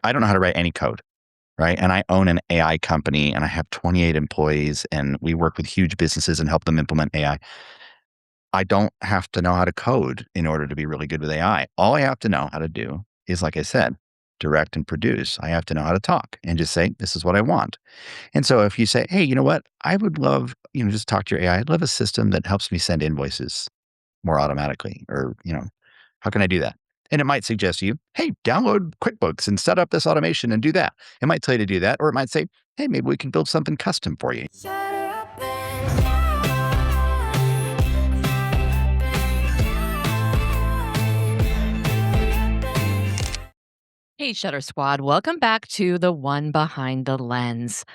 I don't know how to write any code, right? And I own an AI company and I have 28 employees and we work with huge businesses and help them implement AI. I don't have to know how to code in order to be really good with AI. All I have to know how to do is, like I said, direct and produce. I have to know how to talk and just say, this is what I want. And so if you say, hey, you know what? I would love, just talk to your AI. I'd love a system that helps me send invoices more automatically, or, how can I do that? And it might suggest to you, hey, download QuickBooks and set up this automation and do that. It might tell you to do that, or it might say, hey, maybe we can build something custom for you. Hey, Shutter Squad. Welcome back to the One Behind the Lens.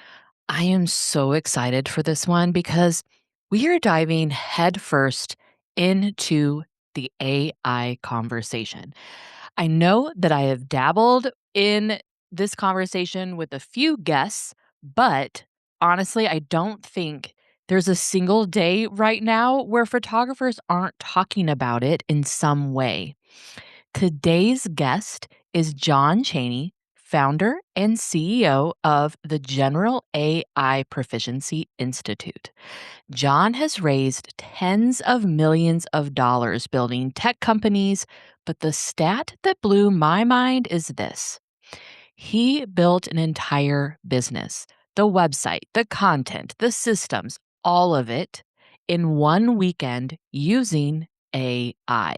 I am so excited for this one because we are diving headfirst into the AI conversation. I know that I have dabbled in this conversation with a few guests, but honestly, I don't think there's a single day right now where photographers aren't talking about it in some way. Today's guest is Jon Cheney, founder and CEO of the General AI Proficiency Institute. Jon has raised tens of millions of dollars building tech companies, but the stat that blew my mind is this. He built an entire business, the website, the content, the systems, all of it in one weekend using AI.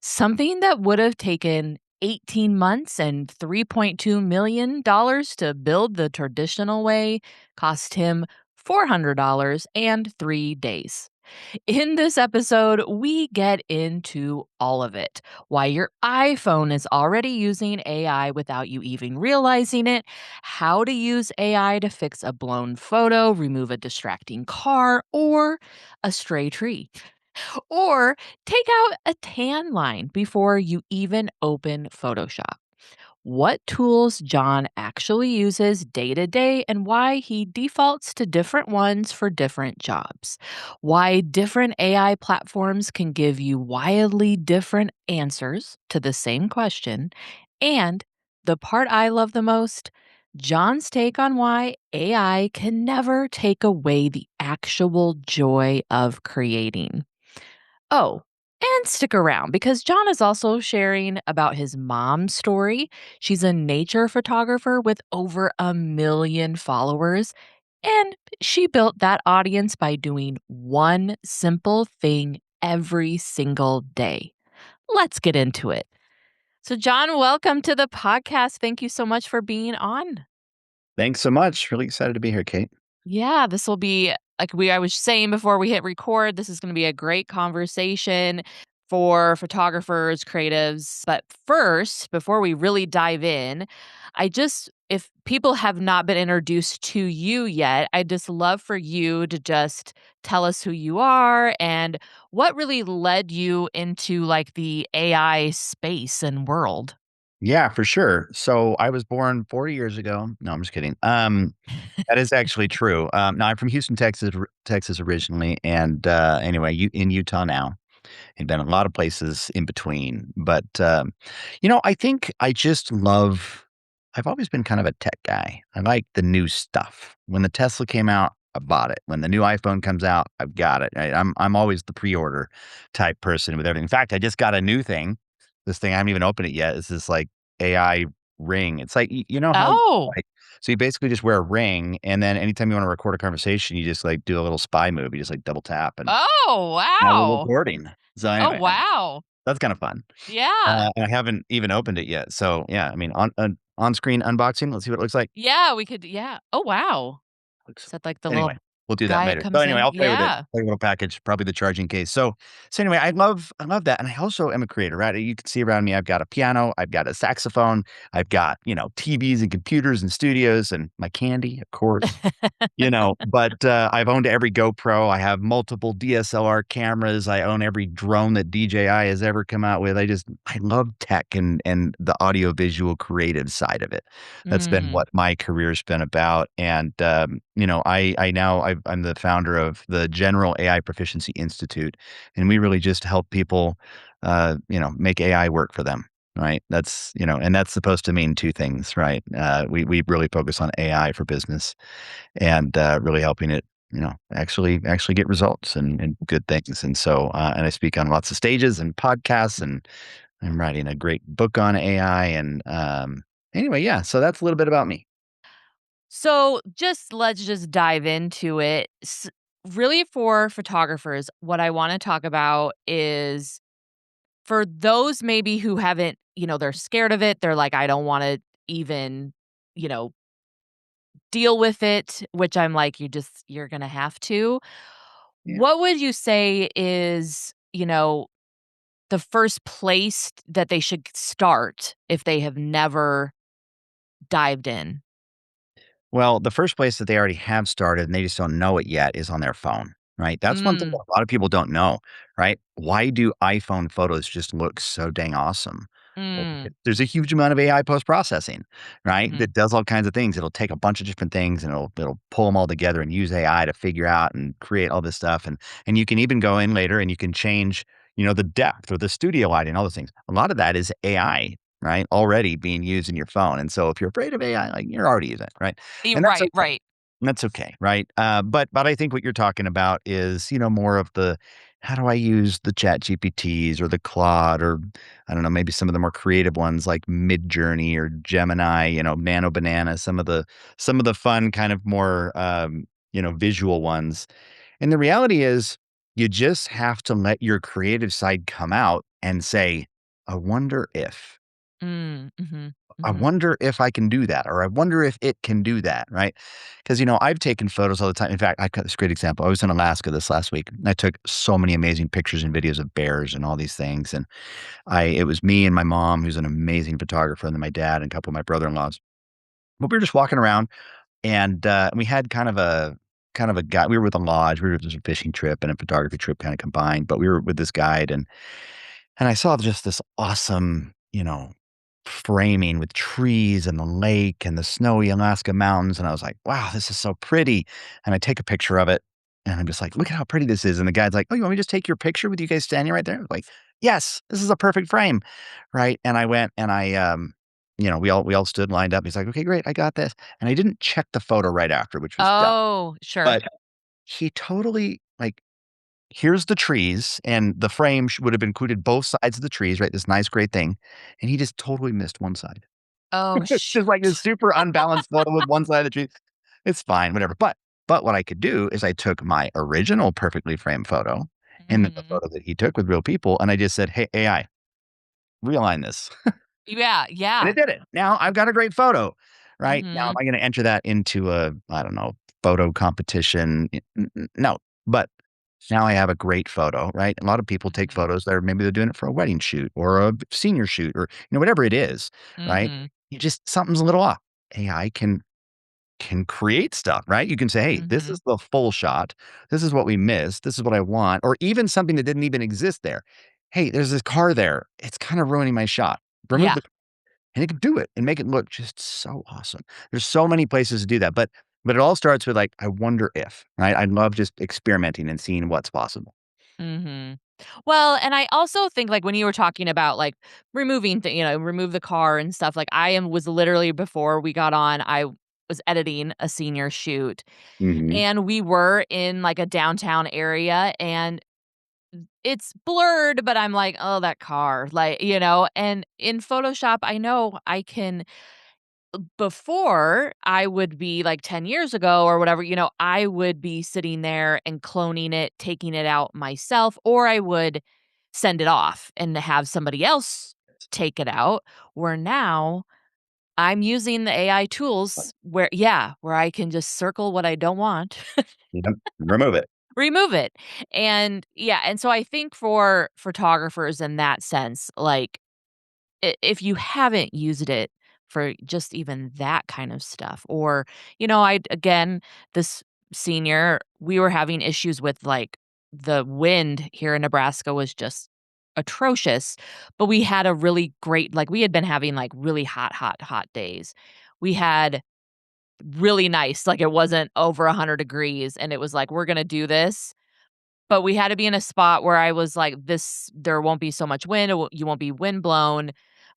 Something that would have taken 18 months and $3.2 million to build the traditional way cost him $400 and 3 days. In this episode, we get into all of it. Why your iPhone is already using AI without you even realizing it, how to use AI to fix a blown photo, remove a distracting car, or a stray tree, or take out a tan line before you even open Photoshop, what tools Jon actually uses day to day and why he defaults to different ones for different jobs, why different AI platforms can give you wildly different answers to the same question, and the part I love the most, Jon's take on why AI can never take away the actual joy of creating. Oh, and stick around because Jon is also sharing about his mom's story. She's a nature photographer with over 1 million followers, and she built that audience by doing one simple thing every single day. Let's get into it. So, Jon, welcome to the podcast. Thank you so much for being on. Thanks so much. Really excited to be here, Kate. Yeah, this will be like I was saying before we hit record, this is going to be a great conversation for photographers, creatives. But first, before we really dive in, if people have not been introduced to you yet, I'd just love for you to just tell us who you are and what really led you into like the AI space and world. Yeah, for sure. So I was born 40 years ago. No, I'm just kidding. That is actually true. Now I'm from Houston, Texas originally, and anyway, in Utah now, and been a lot of places in between. But I think I just love. I've always been kind of a tech guy. I like the new stuff. When the Tesla came out, I bought it. When the new iPhone comes out, I've got it. I'm always the pre-order type person with everything. In fact, I just got a new thing. This thing I haven't even opened it yet. It's this like AI ring. It's like you know how Oh, like so you basically just wear a ring, and then anytime you want to record a conversation, you just like do a little spy move. You just like double tap, and oh, now we're wow. recording. So Oh, anyway, wow. that's kind of fun. Yeah. And I haven't even opened it yet. So yeah, I mean, on screen unboxing. Let's see what it looks like. Yeah, we could yeah. Oh, wow. Looks Is that like the Anyway, little we'll do that guy later. So comes anyway, in? I'll play with it. Yeah. Play a little package, probably the charging case. So anyway, I love that. And I also am a creator, right? You can see around me, I've got a piano, I've got a saxophone, I've got, TVs and computers and studios and my candy, of course. But I've owned every GoPro. I have multiple DSLR cameras. I own every drone that DJI has ever come out with. I love tech and the audio visual creative side of it. That's been Mm, what my career's been about. And I'm the founder of the General AI Proficiency Institute, and we really just help people, make AI work for them. right? That's, and that's supposed to mean two things, right? We really focus on AI for business and really helping it, actually get results and good things. And so, and I speak on lots of stages and podcasts, and I'm writing a great book on AI. And anyway, yeah. So that's a little bit about me. So let's just dive into it. Really, for photographers, what I want to talk about is for those maybe who haven't, they're scared of it. They're like, I don't want to even, you know, deal with it, which I'm like, you're going to have to. Yeah. What would you say is, the first place that they should start if they have never dived in? Well, the first place that they already have started and they just don't know it yet is on their phone, right? That's one thing that Mm, a lot of people don't know, right? Why do iPhone photos just look so dang awesome? Well, mm, because there's a huge amount of AI post processing, right? mhm. That does all kinds of things. It'll take a bunch of different things and it'll pull them all together and use AI to figure out and create all this stuff. And you can even go in later and you can change, the depth or the studio lighting, all those things. A lot of that is AI, right? Already being used in your phone. And so if you're afraid of AI, like you're already using it, right? And that's Right, okay. right. That's okay, right? But I think what you're talking about is, more of the how do I use the Chat GPTs or the Claude or I don't know, maybe some of the more creative ones like Midjourney or Gemini, Nano Banana, some of the fun kind of more visual ones. And the reality is you just have to let your creative side come out and say, I wonder if. Mm, mhm, I mhm. wonder if I can do that, or I wonder if it can do that, right? Because I've taken photos all the time. In fact, I got this great example. I was in Alaska this last week. And I took so many amazing pictures and videos of bears and all these things. And it was me and my mom, who's an amazing photographer, and then my dad and a couple of my brother-in-laws. But we were just walking around and we had kind of a guy. We were with a lodge. We were just a fishing trip and a photography trip kind of combined, but we were with this guide and I saw just this awesome, framing with trees and the lake and the snowy Alaska mountains. And I was like, wow, this is so pretty. And I take a picture of it and I'm just like, look at how pretty this is. And the guy's like, oh, you want me to just take your picture with you guys standing right there? I was like, yes, this is a perfect frame. Right. And I went and we all stood lined up. He's like, okay, great. I got this. And I didn't check the photo right after, which was dumb. Oh, sure. But he totally like here's the trees, and the frame would have included both sides of the trees, right? This nice, great thing. And he just totally missed one side. Oh, Just like this shoot. super unbalanced photo with one side of the tree. It's fine, whatever. But what I could do is I took my original perfectly framed photo and then the Mhm. photo that he took with real people, and I just said, "Hey, AI, realign this." Yeah, And yeah. it did it. Now I've got a great photo, right? Now am Mhm, I gonna enter that into a, I don't know, photo competition? No, but now I have a great photo, right? A lot of people take mhm, photos that maybe they're doing it for a wedding shoot or a senior shoot or, whatever it is, right? mhm, You just something's a little off. AI can create stuff, right? You can say, "Hey, this mhm. is the full shot. This is what we missed. This is what I want," or even something that didn't even exist there. "Hey, there's this car there. It's kind of ruining my shot. Remove Yeah. the," and it can do it and make it look just so awesome. There's so many places to do that, but it all starts with like, I wonder if, right? I love just experimenting and seeing what's possible. Mhm. Well, and I also think, like, when you were talking about, like, removing remove the car and stuff, like, was literally before we got on, I was editing a senior shoot, Mhm. and we were in, like, a downtown area, and it's blurred, but I'm like, "Oh, that car," like, and in Photoshop, I know I can before I would be like 10 years ago or whatever, I would be sitting there and cloning it, taking it out myself, or I would send it off and have somebody else take it out. Where now I'm using the AI tools where I can just circle what I don't want, Yep. Remove it. remove it. And yeah, and so I think for photographers in that sense, like if you haven't used it for just even that kind of stuff or I again this senior we were having issues with like the wind here in Nebraska was just atrocious, but we had a really great like we had been having like really hot days. We had really nice like it wasn't over 100 degrees and it was like we're going to do this, but we had to be in a spot where I was like this there won't be so much wind, you won't be wind blown,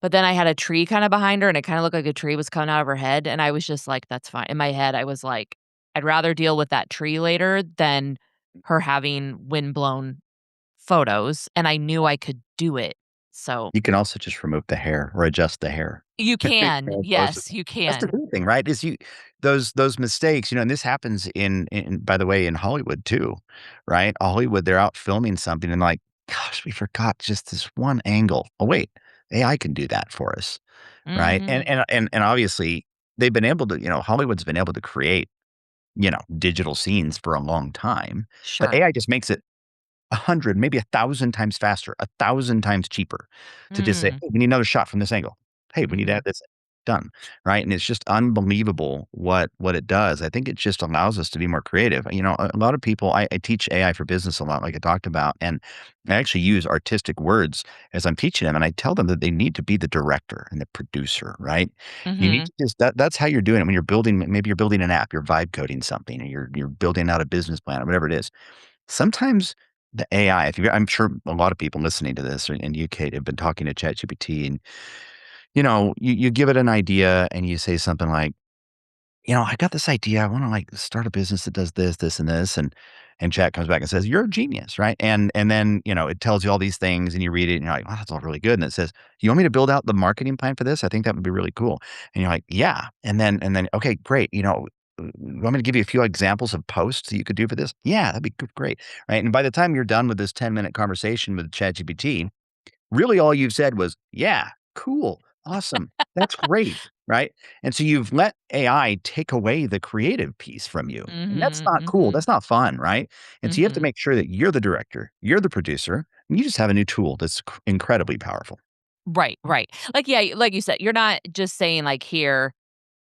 but then I had a tree kinda behind her, and it kinda looked like a tree was coming out of her head, and I was just like, "That's fine." In my head, I was like, "I'd rather deal with that tree later than her having windblown photos," and I knew I could do it. So You can also just remove the hair or adjust the hair. you You can. know, Yes, you that's the can. great thing, right? Is you those mistakes, and this happens in by the way, in Hollywood too, right? Hollywood, they're out filming something and like, gosh, we forgot just this one angle. Oh, wait, AI can do that for us, right? And Mhm. and and obviously they've been able to, Hollywood's been able to create, digital scenes for a long time, but Sure. AI just makes it 100, maybe 1,000 times faster, 1,000 times cheaper to just say, Mm. "Hey, we need another shot from this angle. Hey, we need to Mhm. add this." Done, right? And it's just unbelievable what it does. I think it just allows us to be more creative. A lot of people I teach AI for business a lot, like I talked about, and I actually use artistic words as I'm teaching them, and I tell them that they need to be the director and the producer, right? You need Mhm. to just that's how you're doing it when you're maybe you're building an app, you're vibe coding something, or you're building out a business plan or whatever it is. Sometimes the AI, if you I'm sure a lot of people listening to this in UK have been talking to ChatGPT and, you give it an idea and you say something like, "I got this idea. I wanna, like, start a business that does this, this, and this," and Chat comes back and says, "You're a genius," right? And then, it tells you all these things and you read it and you're like, "Oh, that's all really good," and it says, "You want me to build out the marketing plan for this? I think that would be really cool." And you're like, "Yeah." And then, "Okay, great, you want me to give you a few examples of posts that you could do for this?" "Yeah, that'd be great." Right? And by the time you're done with this 10-minute conversation with ChatGPT, really all you've said was, "Yeah, cool, awesome, that's great," right? And so you've let AI take away the creative piece from you, and that's Mhm. not cool, Mhm. that's not fun, right? And so you have to Mhm. make sure that you're the director, you're the producer, and you just have a new tool that's incredibly powerful. Right, right. Like, yeah, like you said, you're not just saying like, "Here,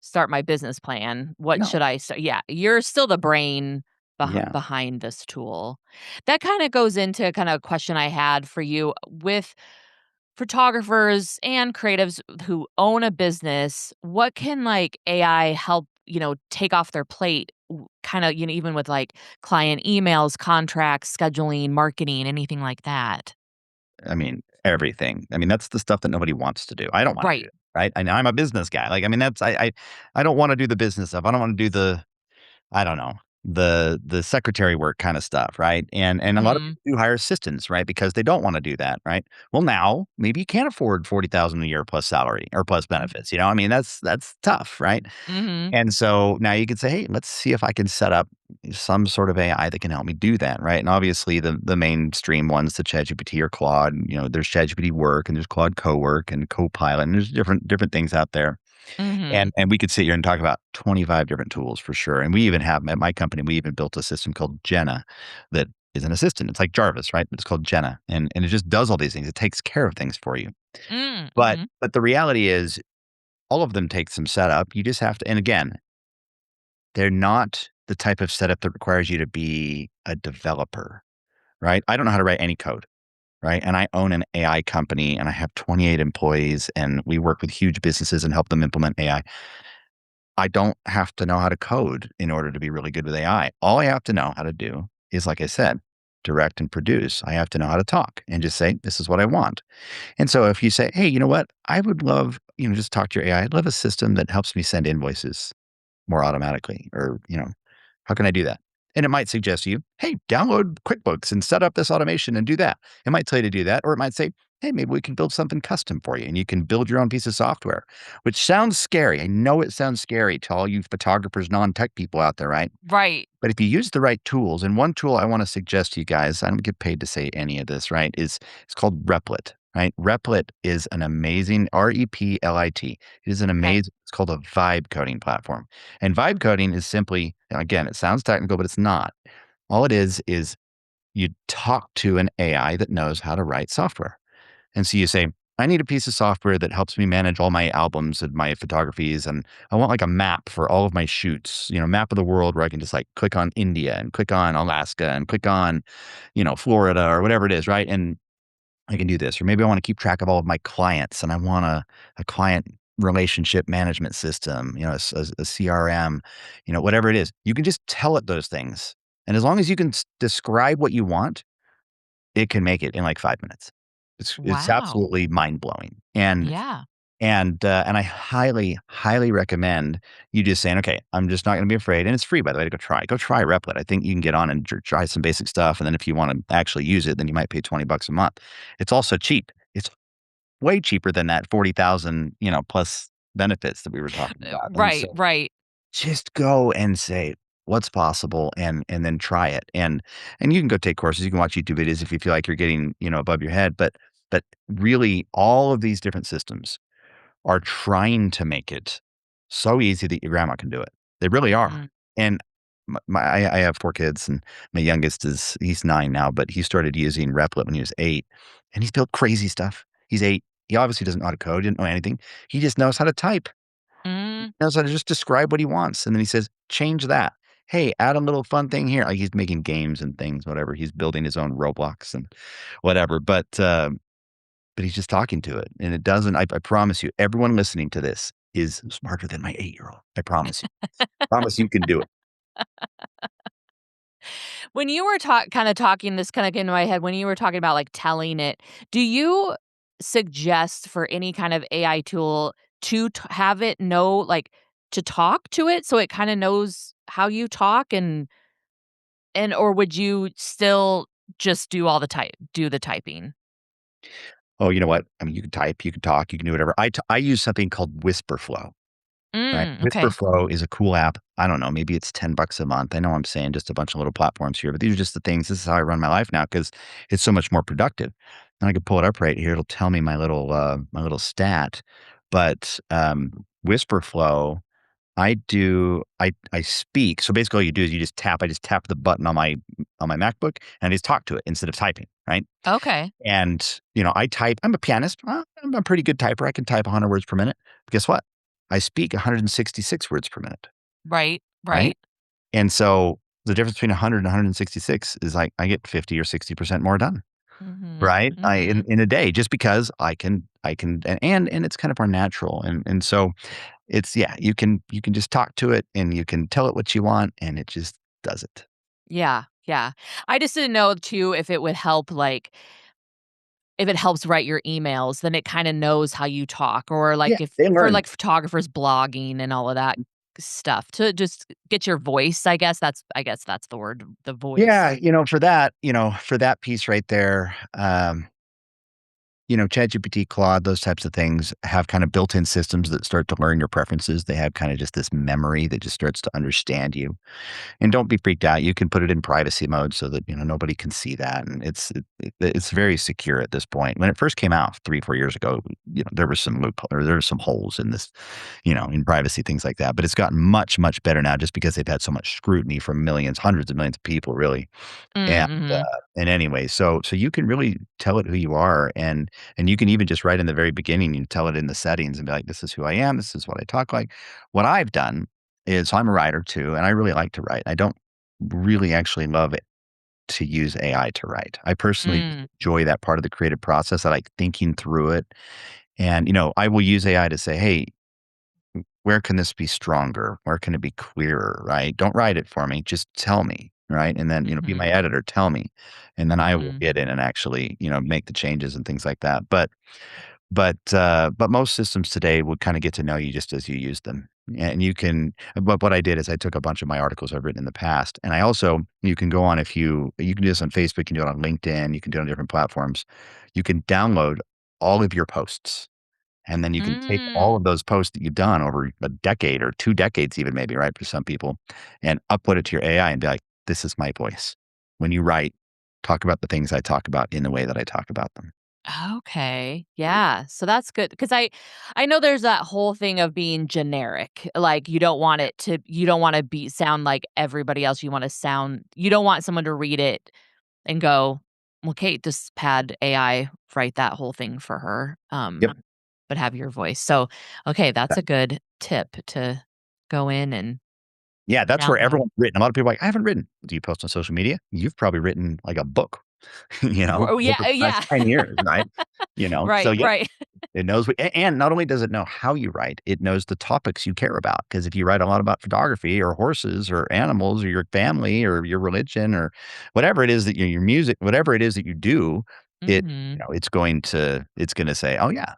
start my business plan. What No. should I start?" Yeah, you're still the brain Yeah. behind this tool. That kinda goes into kinda a question I had for you with photographers and creatives who own a business. What can, like, AI help, take off their plate? Kinda, even with, like, client emails, contracts, scheduling, marketing, anything like that? I mean, everything. I mean, that's the stuff that nobody wants to do. I don't wanna do Right. it, right? And I'm a business guy, like, I mean, that's I don't wanna do the business stuff. I don't wanna do the I don't know, the secretary work kinda stuff, right? And a lot of Mhm. people do hire assistants, right? Because they don't wanna do that, right? Well, now, maybe you can't afford 40,000 a year plus salary or plus benefits, I mean, that's tough, right? Mhm. And so now you can say, "Hey, let's see if I can set up some sort of AI that can help me do that," right? And obviously the mainstream ones, the ChatGPT or Claude, there's ChatGPT Work and there's Claude Cowork and Copilot, and there's different things out there. And Mhm. and we could sit here and talk about 25 different tools for sure. And we even have at my company, we even built a system called Jenna that is an assistant. It's like Jarvis, right? But it's called Jenna. And it just does all these things. It takes care of things for you. Mm, But mhm. but the reality is all of them take some setup. You just have to, and again, they're not the type of setup that requires you to be a developer, right? I don't know how to write any code, right? And I own an AI company and I have 28 employees and we work with huge businesses and help them implement AI. I don't have to know how to code in order to be really good with AI. All I have to know how to do is, like I said, direct and produce. I have to know how to talk and just say, this is what I want. And so if you say, hey, you know what? I would love, just talk to your AI. I'd love a system that helps me send invoices more automatically, or, how can I do that? And it might suggest to you, hey, download QuickBooks and set up this automation and do that. It might tell you to do that, or it might say, hey, maybe we can build something custom for you and you can build your own piece of software, which sounds scary. I know it sounds scary to all you photographers, non tech people out there, right? Right. But if you use the right tools, and one tool I want to suggest to you guys, I don't get paid to say any of this, right? Is it's called Replit, right? Replit is an amazing Replit. It is an Okay. amazing, it's called a vibe coding platform. And vibe coding is simply, again, it sounds technical, but it's not. All it is you talk to an AI that knows how to write software. And so you say, I need a piece of software that helps me manage all my albums and my photographies. And I want like a map for all of my shoots, map of the world where I can just like click on India and click on Alaska and click on, Florida or whatever it is. Right. And I can do this. Or maybe I want to keep track of all of my clients and I want a client relationship management system, a CRM, whatever it is. You can just tell it those things. And as long as you can describe what you want, it can make it in like 5 minutes. It's Wow. absolutely mind-blowing, and Yeah. I highly, highly recommend you just saying, "Okay, I'm just not gonna be afraid," and it's free, by the way, to go try Replit. I think you can get on and try some basic stuff, and then if you wanna actually use it, then you might pay 20 bucks a month. It's also cheap. It's way cheaper than that 40,000, plus benefits that we were talking about, and Right, so right. just go and say, "What's possible?" and then try it, and you can go take courses, you can watch YouTube videos if you feel like you're getting, above your head, but really all of these different systems are trying to make it so easy that your grandma can do it. They really are. Mm. And I have 4 kids, and my youngest he's 9 now, but he started using Replit when he was 8, and he's built crazy stuff. He's 8. He obviously doesn't know how to code, didn't know anything. He just knows how to type. Mm. Knows how to just describe what he wants, and then he says, "Change that. Hey, add a little fun thing here." Like, he's making games and things, whatever. He's building his own Roblox and whatever, but he's just talking to it, and it doesn't I promise you, everyone listening to this is smarter than my 8-year-old. I promise you. Promise you can do it. When you were kinda talking, this kinda came to my head, when you were talking about, like, telling it, do you suggest for any kind of AI tool to have it know, like, to talk to it so it kinda knows how you talk or would you still just do the typing? Oh, you know what? I mean, you can type, you can talk, you can do whatever. I use something called Whisperflow. Right. Mm, okay. Whisperflow is a cool app. I don't know, maybe it's 10 bucks a month. I know I'm saying just a bunch of little platforms here, but these are just the things. This is how I run my life now because it's so much more productive. And I can pull it up right here. It'll tell me my little stat. But Whisperflow, I speak. So basically all you do is I just tap the button on my MacBook and I just talk to it instead of typing, right? Okay. And, I type. I'm a pianist. I'm a pretty good typer. I can type 100 words per minute. But guess what? I speak 166 words per minute, Right, right? right. And so the difference between 100 and 166 is like I get 50 or 60% more done, Mhm, right? I in mhm. in a day just because I can and it's kind of our natural and so it's yeah, you can just talk to it and you can tell it what you want and it just does it. Yeah, yeah. I just didn't know too if it would help, like if it helps write your emails, then it kinda knows how you talk, or, Yeah, like, if they for, learn. like, photographers blogging and all of that stuff to just get your voice, I guess that's the word, the Yeah, voice. for that piece right there, ChatGPT, Claude, those types of things have kind of built-in systems that start to learn your preferences. They have kind of just this memory that just starts to understand you. And don't be freaked out. You can put it in privacy mode so that, nobody can see that. And it's very secure at this point. When it first came out 3, 4 years ago, there was some loophole or there were some holes in this, in privacy, things like that. But it's gotten much, much better now just because they've had so much scrutiny from millions, hundreds of millions of people, really. And, Mm, mhm. and anyway, so you can really tell it who you are, and you can even just right in the very beginning, you tell it in the settings and be like, "This is who I am. This is what I talk like." What I've done is so I'm a writer too, and I really like to write. I don't really actually love it to use AI to write. I personally Mm, enjoy that part of the creative process. I like thinking through it, and I will use AI to say, "Hey, where can this be stronger? Where can it be clearer?" Right? Don't write it for me. Just tell me. Right. And then, be mhm, my editor, tell me. And then I will mhm. get in and actually, make the changes and things like that. But most systems today will kind of get to know you just as you use them. And you can but what I did is I took a bunch of my articles I've written in the past. And I also you can go on if you can do this on Facebook, you can do it on LinkedIn, you can do it on different platforms. You can download all of your posts. And then you can take all Mm. of those posts that you've done over a decade or 2 decades even maybe, right, for some people, and upload it to your AI and be like, "This is my voice. When you write, talk about the things I talk about in the way that I talk about them." Okay. Yeah. So that's good because I know there's that whole thing of being generic. Like you don't want to be sound like everybody else. You don't want someone to read it and go, "Well, Kate just had AI write that whole thing for her." Yep. But have your voice. So, okay, that's a good tip to go in and Yeah, that's where download. everyone's written. A lot of people are like, "I haven't written." Do you post on social media? You've probably written like a book, Oh over yeah, the last yeah. 10 years, right? So Right, yeah, right. it knows and not only does it know how you write, it knows the topics you care about. Because if you write a lot about photography or horses or animals or your family or your religion or whatever it is that your music, whatever it is that you do, Mhm. it's going to say, oh yeah,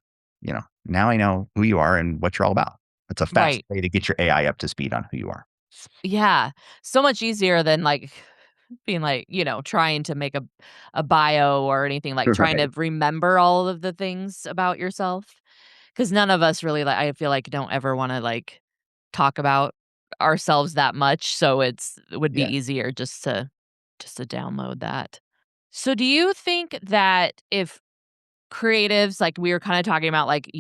now I know who you are and what you're all about. It's a fast Right. way to get your AI up to speed on who you are. Yeah. So much easier than, like, being, like, trying to make a bio or anything, like, trying Right. to remember all of the things about yourself. Because none of us really, like, I feel like, don't ever wanna, like, talk about ourselves that much, so it would be Yeah. easier just to download that. So do you think that if creatives, like we were kinda talking about, like,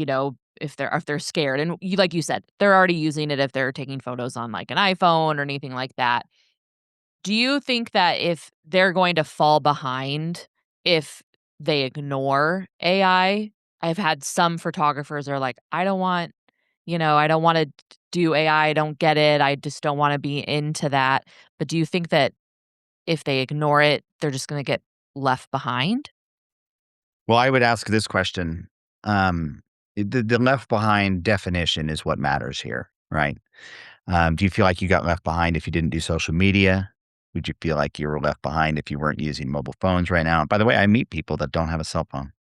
if they're scared and like you said, they're already using it if they're taking photos on, like, an iPhone or anything like that. Do you think that if they're going to fall behind if they ignore AI? I've had some photographers are like, I don't wanna do AI, I don't get it, I just don't wanna be into that." But do you think that if they ignore it, they're just gonna get left behind? Well, I would ask this question. Um, the left behind definition is what matters here, right? Do you feel like you got left behind if you didn't do social media? Would you feel like you were left behind if you weren't using mobile phones right now? By the way, I meet people that don't have a cell phone.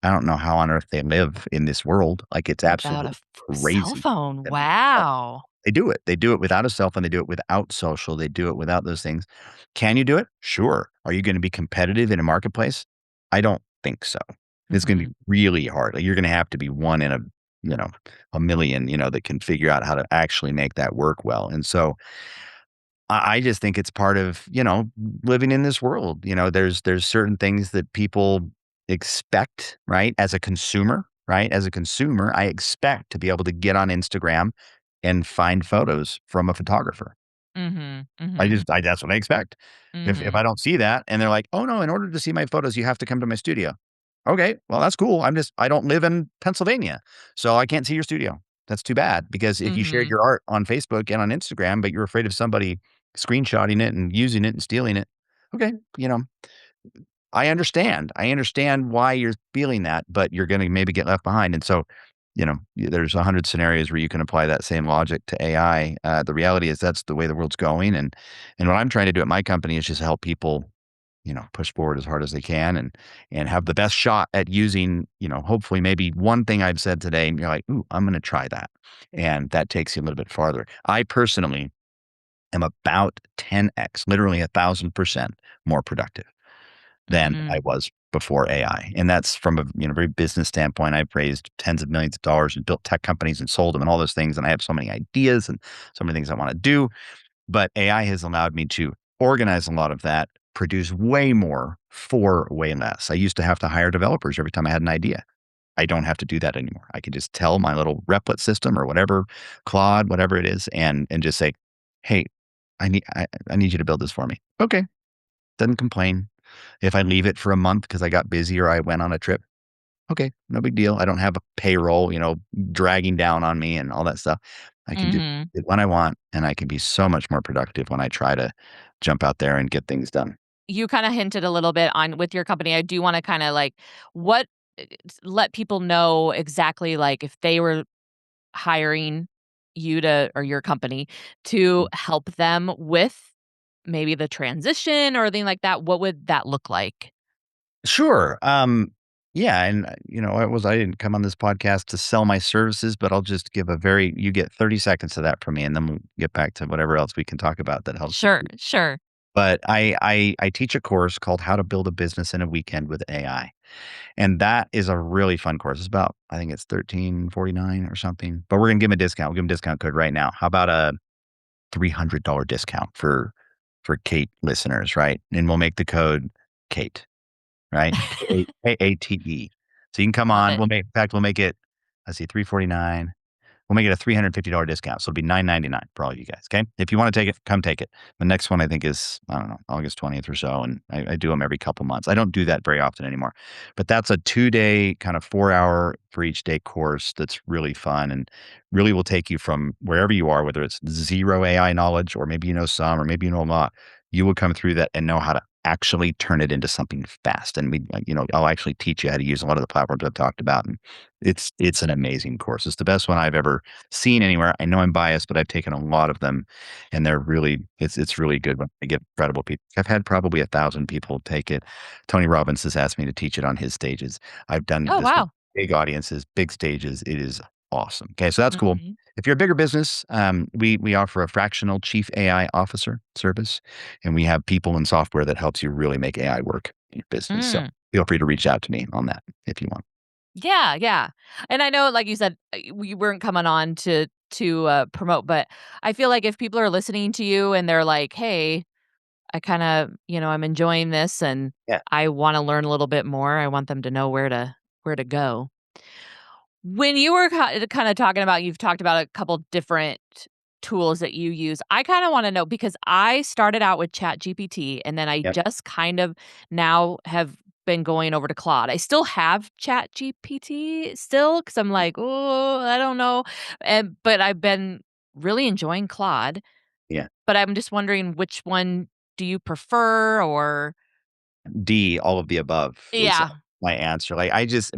I don't know how on earth they live in this world. Like, it's Without a absolutely cell crazy. phone, And wow. they do it. They do it without a cell phone. They do it without social. They do it without those things. Can you do it? Sure. Are you going to be competitive in a marketplace? I don't think so. It's going to be Mhm, really hard. Like, you're going to have to be one in you know, a million, that can figure out how to actually make that work well. And so I just think it's part of, living in this world. There's certain things that people expect, right? As a consumer, right? As a consumer, I expect to be able to get on Instagram and find photos from a photographer. mhm, mhm, That's what I expect. If mhm, I don't see that and they're like, "Oh, no, in order to see my photos, you have to come to my studio." Okay, well, that's cool. I don't live in Pennsylvania, so I can't see your studio. That's too bad because if you shared mhm, your art on Facebook and on Instagram, but you're afraid of somebody screenshotting it and using it and stealing it, okay, I understand. I understand why you're feeling that, but you're gonna maybe get left behind, and so, there's 100 scenarios where you can apply that same logic to AI. The reality is that's the way the world's going, and what I'm trying to do at my company is just help people, push forward as hard as they can and have the best shot at using, hopefully maybe one thing I've said today, and you're like, "Ooh, I'm gonna try that," and that takes you a little bit farther. I personally am about 10x, literally 1,000% more productive than I mm. was before AI. And that's from a very business standpoint. I've raised tens of millions of dollars and built tech companies and sold them and all those things. And I have so many ideas and so many things I want to do. But AI has allowed me to organize a lot of that, produce way more for way less. I used to have to hire developers every time I had an idea. I don't have to do that anymore. I can just tell my little Replit system or whatever, Claude, whatever it is, and just say, "Hey, I need you to build this for me." Okay, doesn't complain. If I leave it for a month because I got busy or I went on a trip, okay, no big deal. I don't have a payroll, dragging down on me and all that stuff. I can just Mhm. do it when I want, and I can be so much more productive when I try to jump out there and get things done. You kinda hinted a little bit on with your company. I do wanna kinda, like, what let people know exactly, like, if they were hiring you to or your company to help them with maybe the transition or anything like that, what would that look like? Sure. Yeah, and I didn't come on this podcast to sell my services, but I'll just give you get 30 seconds of that from me, and then we'll get back to whatever else we can talk about that helps. Sure, sure. But I teach a course called How to Build a Business in a Weekend with AI. And that is a really fun course. It's about, I think it's 13.49 or something. But we're gonna give him a discount. We'll give him a discount code right now. How about a $300 discount for Kate listeners, right? And we'll make the code Kate, right? Kate. So you can come Love on. it. In fact, we'll make it, let's see, 349. We'll make it a $350 discount, so it'll be $999 for all you guys, okay? If you wanna take it, come take it. The next one I think is, I don't know, August 20th or so, and I do them every couple months. I don't do that very often anymore, but that's a 2-day, kind of 4-hour for each day course that's really fun and really will take you from wherever you are, whether it's 0 AI knowledge or maybe you know some or maybe you know a lot. You will come through that and know how to actually turn it into something fast. And I'll actually teach you how to use a lot of the platforms I've talked about. And it's an amazing course. It's the best one I've ever seen anywhere. I know I'm biased, but I've taken a lot of them, and it's really good when I get incredible people. I've had probably 1,000 people take it. Tony Robbins has asked me to teach it on his stages. I've done Oh, this with wow. big audiences, big stages. It is awesome. Okay, so that's cool. Mhm. If you're a bigger business, we offer a fractional chief AI officer service, and we have people and software that helps you really make AI work in your business. So Mm. feel free to reach out to me on that if you want. Yeah, yeah. And I know, like you said, we weren't coming on to promote, but I feel like if people are listening to you and they're like, "Hey, I kinda, I'm enjoying this and Yeah. I wanna learn a little bit more," I want them to know where to go. When you were kinda talking about you've talked about a couple different tools that you use, I kinda wanna know because I started out with ChatGPT, and then I Yep. just kind of now have been going over to Claude. I still have ChatGPT still because 'cause I'm like, "Oh, I don't know," but I've been really enjoying Claude, Yeah. but I'm just wondering which one do you prefer or D, all of the above is Yeah. my answer. Like, I just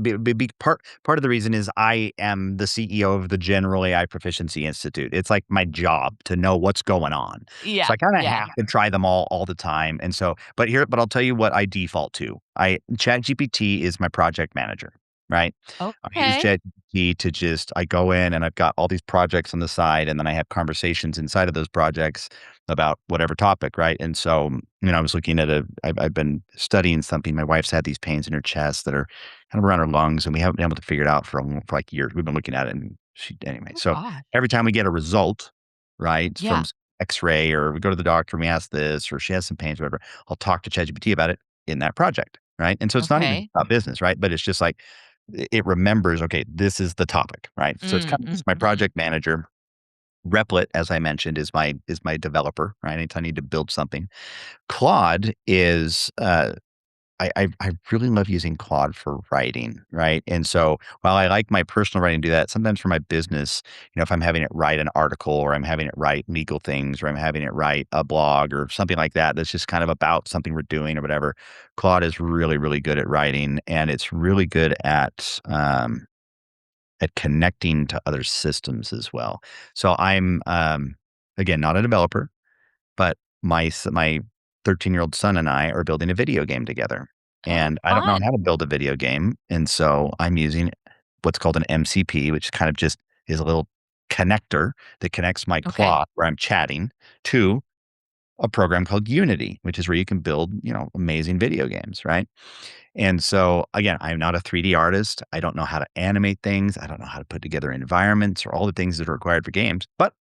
part of the reason is I am the CEO of the General AI Proficiency Institute. It's like my job to know what's going on. So Yeah, I kinda yeah. have to try them all the time, and so but I'll tell you what I default to. I ChatGPT is my project manager, right? I use Okay. ChatGPT to just I go in and I've got all these projects on the side, and then I have conversations inside of those projects about whatever topic, right? And so, I was looking at I've been studying something. My wife's had these pains in her chest that are kind of around her lungs, and we haven't been able to figure it out for like years. We've been looking at it, and anyway. Oh So gosh. every time we get a result, right, from Yeah. X-ray, or we go to the doctor and we ask this, or she has some pains, whatever, I'll talk to ChatGPT about it in that project, right? And so it's not even Okay. about business, right? But it's just like it remembers, okay, this is the topic, right? So it's kind of just my Mhm. project manager. Replit, as I mentioned, is my developer, right? Anytime I need to build something. Claude is I really love using Claude for writing, right? And so while I like my personal writing to do that, sometimes for my business, if I'm having it write an article, or I'm having it write legal things, or I'm having it write a blog or something like that, that's just kind of about something we're doing or whatever. Claude is really, really good at writing, and it's really good at connecting to other systems as well. So I'm, again, not a developer, but my 13-year-old son and I are building a video game together, Oh, and I don't know fun. how to build a video game, and so I'm using what's called an MCP, which kind of just is a little connector that connects my Okay. Claude, where I'm chatting, to a program called Unity, which is where you can build, amazing video games, right? And so, again, I'm not a 3D artist. I don't know how to animate things. I don't know how to put together environments or all the things that are required for games, but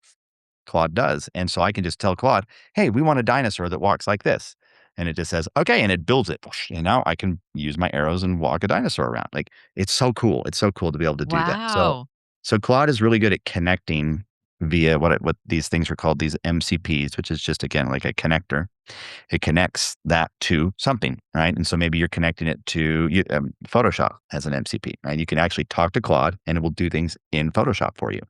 Claude does. And so I can just tell Claude, "Hey, we want a dinosaur that walks like this." And it just says, "Okay," and it builds it. And now I can use my arrows and walk a dinosaur around. Like, it's so cool. It's so cool to be able to do that. Wow. So Claude is really good at connecting via what these things are called, these MCPs, which is just, again, like a connector. It connects that to something, right? And so maybe you're connecting it to Photoshop as an MCP, right? You can actually talk to Claude, and it will do things in Photoshop for you.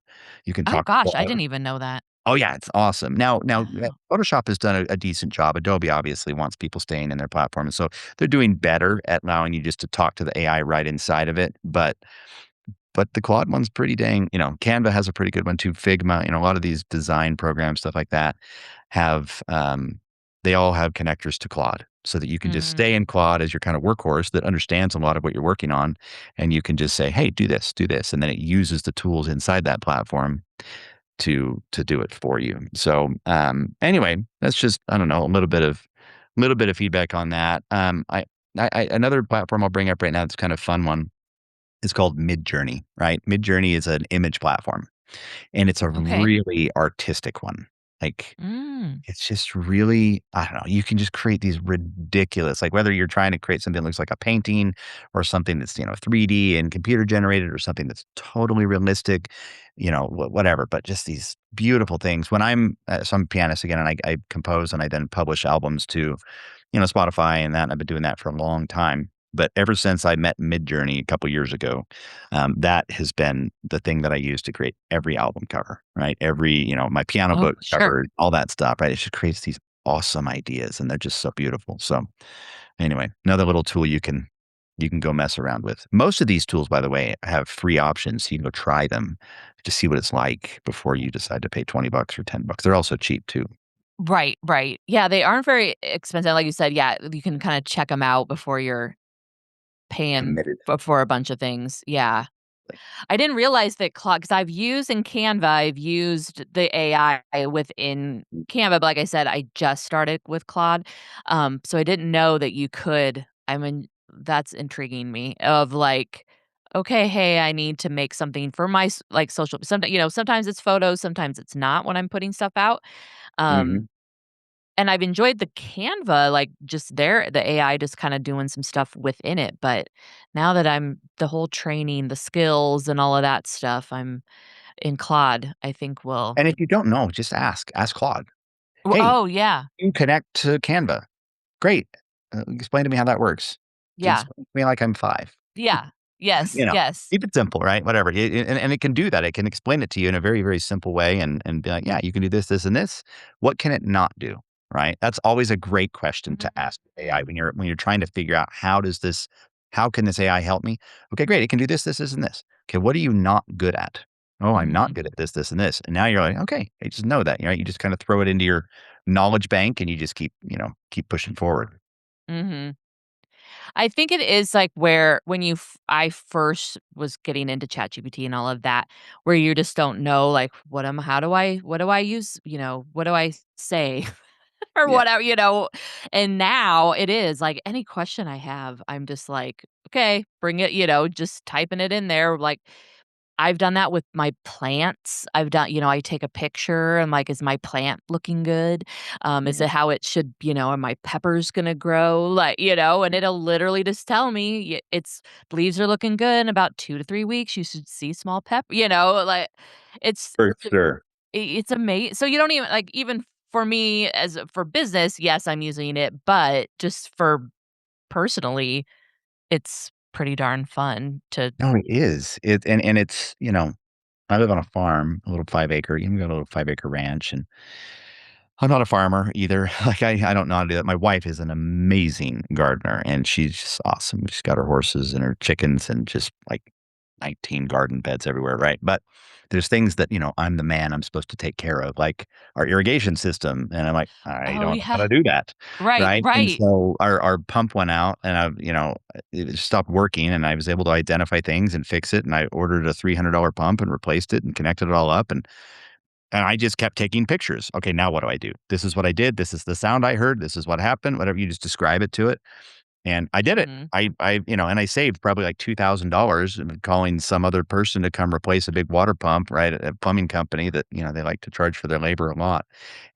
You can Oh talk to gosh, I Claude. didn't even know that. Oh, yeah, it's awesome. Now, Wow. Photoshop has done a decent job. Adobe obviously wants people staying in their platform, and so they're doing better at allowing you just to talk to the AI right inside of it, but the Claude one's pretty dang. Canva has a pretty good one too, Figma, a lot of these design programs, stuff like that, have, they all have connectors to Claude, so that you can just Mm. stay in Claude as your kind of workhorse that understands a lot of what you're working on, and you can just say, "Hey, do this," and then it uses the tools inside that platform to do it for you. So, anyway, that's just, I don't know, a little bit of feedback on that. Another platform I'll bring up right now that's kind of fun one is called Midjourney, right? Midjourney is an image platform, and it's a Okay. really artistic one. Like, Mm. it's just really, I don't know, you can just create these ridiculous, like, whether you're trying to create something that looks like a painting, or something that's, 3D and computer generated, or something that's totally realistic, whatever, but just these beautiful things. So I'm a pianist again, and I compose, and I then publish albums to, Spotify and that, and I've been doing that for a long time. But ever since I met Midjourney a couple years ago, that has been the thing that I use to create every album cover, right? My piano Oh, book sure. cover, all that stuff, right? It just creates these awesome ideas, and they're just so beautiful. So anyway, another little tool you can go mess around with. Most of these tools, by the way, have free options. So you can go try them to see what it's like before you decide to pay 20 bucks or 10 bucks. They're also cheap too. Right, right. Yeah, they aren't very expensive, like you said, yeah, you can kinda check them out before you're paying Committed. for a bunch of things, yeah. I didn't realize that Claude, because 'cause I've used in Canva, I've used the AI within Canva, but like I said, I just started with Claude, so I didn't know that you could. I mean, that's intriguing me of, like, okay, hey, I need to make something for my like, social sometimes it's photos, sometimes it's not when I'm putting stuff out, um Mhm. and I've enjoyed the Canva, like, just there the AI just kinda doing some stuff within it, but now that I'm the whole training, the skills, and all of that stuff, I'm in Claude, I think will And if you don't know, just ask. Ask Claude. "Hey, oh, yeah. you connect to Canva. Great. Explain to me how that works. Yeah. Explain to me like I'm 5." Yeah. You Yes, know, yes. keep it simple, right? Whatever. And it can do that. It can explain it to you in a very, very simple way and be like, yeah, you can do this, this, and this. What can it not do? Right. That's always a great question to ask AI Mm. when you're trying to figure out how can this AI help me? Okay, great. It can do this, this, this, and this. Okay, what are you not good at? Oh, I'm not Mhm. good at this, this, and this. And now you're like, okay, I just know that. You just kind of throw it into your knowledge bank and you just keep pushing forward. Mhm. I think it is, like, where when I first was getting into ChatGPT and all of that, where you just don't know, like, what do I use, what do I say? Or Yeah. whatever, and now it is, like, any question I have, I'm just like, "Okay, bring it," just typing it in there, like, I've done that with my plants. I take a picture, I'm like, "Is my plant looking good? Is Mhm. it how it should, are my peppers gonna grow?" Like, and it'll literally just tell me, "The leaves are looking good, in about 2 to 3 weeks, you should see small like, it's For sure. it's amazing. So you don't even like, even for me for business, yes, I'm using it, but just for personally, it's pretty darn fun to No, it is. And it's, I live on a farm, a little 5 acre, even got a little 5 acre ranch, and I'm not a farmer either. Like I don't know how to do that. My wife is an amazing gardener and she's just awesome. She's got her horses and her chickens and just like 19 garden beds everywhere, right? But there's things that, I'm the man I'm supposed to take care of, like our irrigation system. And I'm like, I oh, don't know how yeah. to do that. Right, Right. And right. so our pump went out and it stopped working and I was able to identify things and fix it. And I ordered a $300 pump and replaced it and connected it all up. And I just kept taking pictures. Okay, now what do I do? This is what I did. This is the sound I heard. This is what happened. Whatever you just describe it to it. And I did it. Mhm. And I saved probably like $2,000 calling some other person to come replace a big water pump, right? At a plumbing company that, they like to charge for their labor a lot.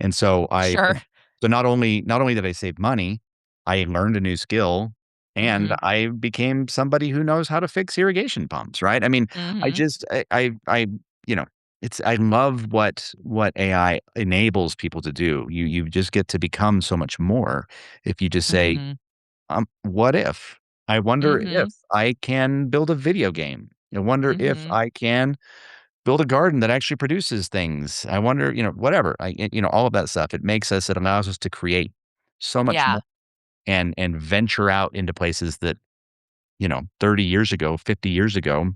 And Sure. so not only did I save money, I learned a new skill and Mhm, I became somebody who knows how to fix irrigation pumps, right? I mean, I mhm, just you know, I love what AI enables people to do. You just get to become so much more if you just say, mhm, what if? I wonder if mhm, I can build a video game. I wonder if mhm. I can build a garden that actually produces things. I wonder, whatever. All of that stuff. It allows us to create so much Yeah. more and venture out into places that, 30 years ago, 50 years ago,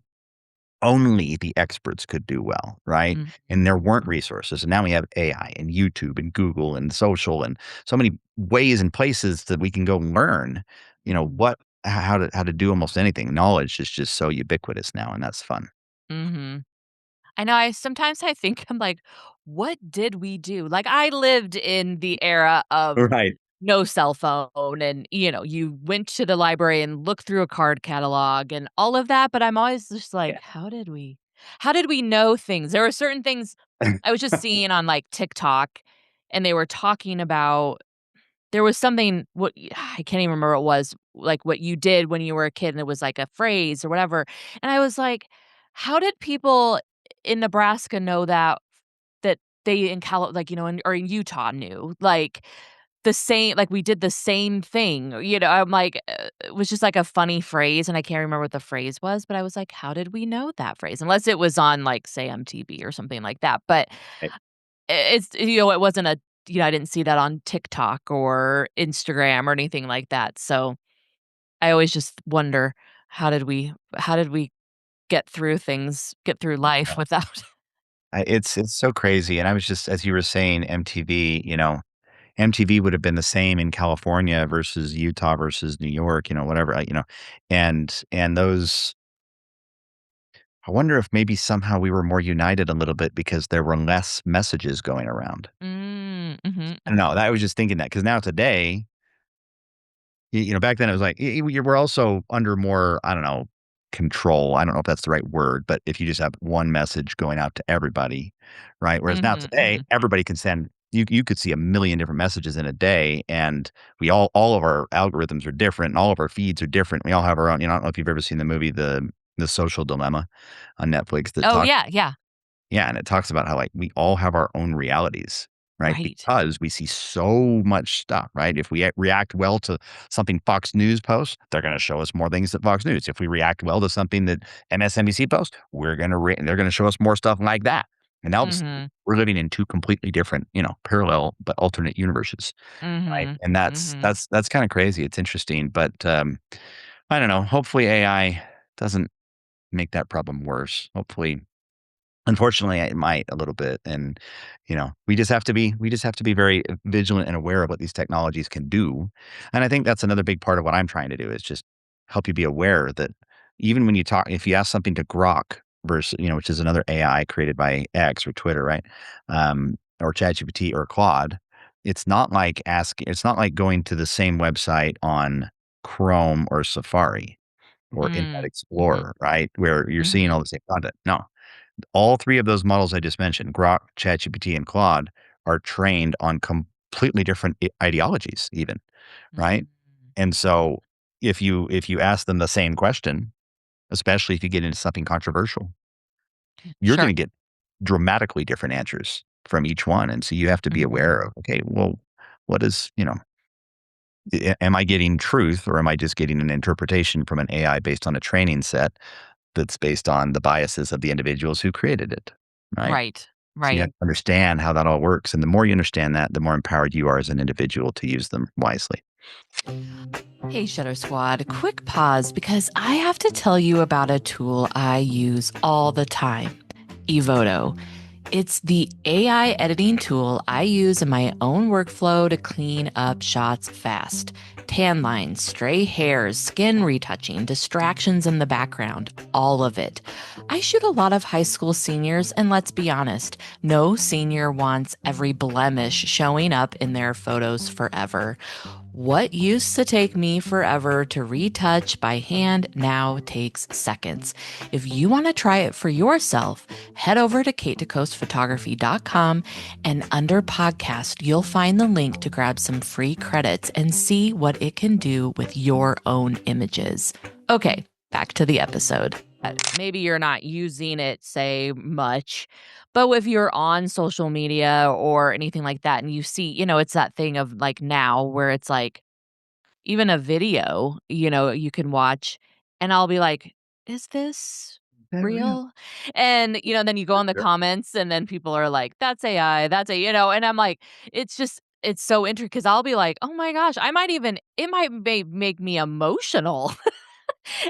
only the experts could do well, right? Mhm, And there weren't mhm, resources. And now we have AI and YouTube and Google and social and so many ways and places that we can go learn, mhm, how to do almost anything. Knowledge is just so ubiquitous now, and that's fun. mhm. I know, I think I'm like, "What did we do?" Like, I lived in the era of Right. no cell phone and, you went to the library and looked through a card catalog and all of that, but I'm always just like, Yeah. how did we know things? There were certain things I was just seeing on, like, TikTok, and they were talking about there was something I can't even remember what it was, like, what you did when you were a kid, and it was like a phrase or whatever, and I was like, "How did people in Nebraska know that they in Cali like, or in Utah knew?" Like, the same like, we did the same thing, I'm like, it was just like a funny phrase, and I can't remember what the phrase was, but I was like, "How did we know that phrase?" Unless it was on, like, say, MTV or something like that, but Right. it's it wasn't a I didn't see that on TikTok or Instagram or anything like that. So I always just wonder how did we get through life without. It's so crazy, and I was just as you were saying, MTV, MTV would have been the same in California versus Utah versus New York, whatever, and those I wonder if maybe somehow we were more united a little bit because there were less messages going around. Mm, mhm, I don't know, mhm. I was just thinking that because now today, back then it was like we're also under more, I don't know, control. I don't know if that's the right word, but if you just have one message going out to everybody, right? Whereas now Mhm, today, mhm. everybody can send. You could see a million different messages in a day, and we all of our algorithms are different, and all of our feeds are different. We all have our own. I don't know if you've ever seen the movie The Social Dilemma on Netflix that Oh, talks. yeah, yeah. Yeah, and it talks about how, like, we all have our own realities, right? Right. Because we see so much stuff, right? If we react well to something Fox News posts, they're gonna show us more things at Fox News. If we react well to something that MSNBC posts, they're gonna show us more stuff like that. And now Mhm. we're living in 2 completely different, parallel but alternate universes, right? Mhm. And that's Mhm. that's that's kinda crazy. It's interesting, but, I don't know. Hopefully AI doesn't make that problem worse. Hopefully unfortunately, it might a little bit, and, we just have to be very vigilant and aware of what these technologies can do, and I think that's another big part of what I'm trying to do is just help you be aware that even when if you ask something to Grok versus which is another AI created by X or Twitter, right? Or ChatGPT or Claude, it's not like going to the same website on Chrome or Safari or Internet Mm. Mhm. Explorer, right? Where you're seeing Mhm. all the same content. No, all 3 of those models I just mentioned, Grok, ChatGPT, and Claude, are trained on completely different ideologies even, right? Mm. And so if you ask them the same question, especially if you get into something controversial, you're Sure. gonna get dramatically different answers from each one, and so you have to be Mhm. aware of, okay, well, what is am I getting truth or am I just getting an interpretation from an AI based on a training set that's based on the biases of the individuals who created it, right? Right. So you have Right. to understand how that all works, and the more you understand that, the more empowered you are as an individual to use them wisely. Hey, Shutter Squad, quick pause because I have to tell you about a tool I use all the time, Evoto. It's the AI editing tool I use in my own workflow to clean up shots fast. Tan lines, stray hairs, skin retouching, distractions in the background, all of it. I shoot a lot of high school seniors, and let's be honest, no senior wants every blemish showing up in their photos forever. What used to take me forever to retouch by hand now takes seconds. If you want to try it for yourself, head over to katedecoastephotography.com and under podcast, you'll find the link to grab some free credits and see what it can do with your own images. Okay, back to the episode. Maybe you're not using it, say, much, but if you're on social media or anything like that and you see, it's that thing of like now where it's like even a video, you can watch and I'll be like, "Is this That real? real?" And, then you go For in the sure. comments and then people are like, "That's AI, that's a," and I'm like, it's so interesting because I'll be like, "Oh my gosh," it might make me emotional.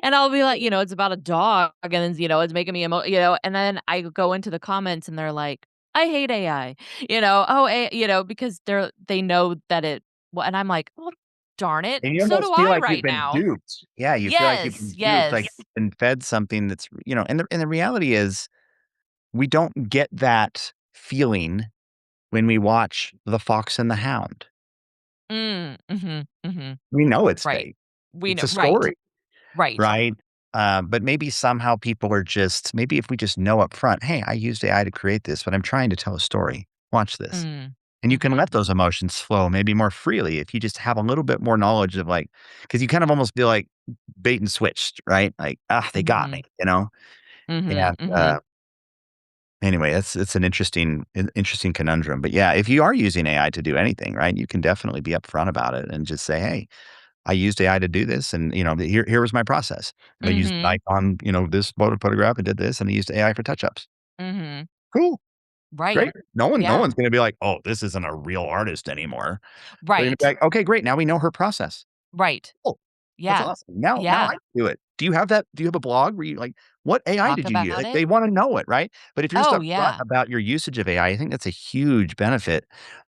And I'll be like, it's about a dog and then, it's making me and then I go into the comments and they're like, "I hate AI." "Oh, because they know that well, and I'm like, "Well, darn it, And you so do almost feel I like you've right been now." duped. Yeah, you feel like you've Yes, been duped, like yes. you've been fed something that's and the reality is we don't get that feeling when we watch The Fox and the Hound. Mhm, mhm. We know it's Right. fake. We It's know a right, story. right. Right? But maybe somehow people are just maybe if we just know up front, "Hey, I used AI to create this, but I'm trying to tell a story. Watch this." Mm, And you can mhm, let those emotions flow maybe more freely if you just have a little bit more knowledge of, like, because you kind of almost feel like bait and switched, right? Like, "Ah, they got me," mhm, you know? mhm, And, mhm, anyway, it's an interesting conundrum. But, yeah, if you are using AI to do anything, right, you can definitely be upfront about it and just say, "Hey, I used AI to do this, and, here was my process. I used mhm, Nikon, this photograph and did this, and I used AI for touch-ups." mhm. Cool. Right. Great. No Yeah. one's gonna be like, "Oh, this isn't a real artist anymore." They're gonna be Right. like, "Okay, great. Now we know her process. Right. Oh, that's Yeah. awesome. Now I Yeah. can do it." Do you have that? Do you have a blog where you like, what AI Talk did you use? about Like, it. they wanna know it, right? But if you're just Oh, upfront yeah. about your usage of AI, I think that's a huge benefit,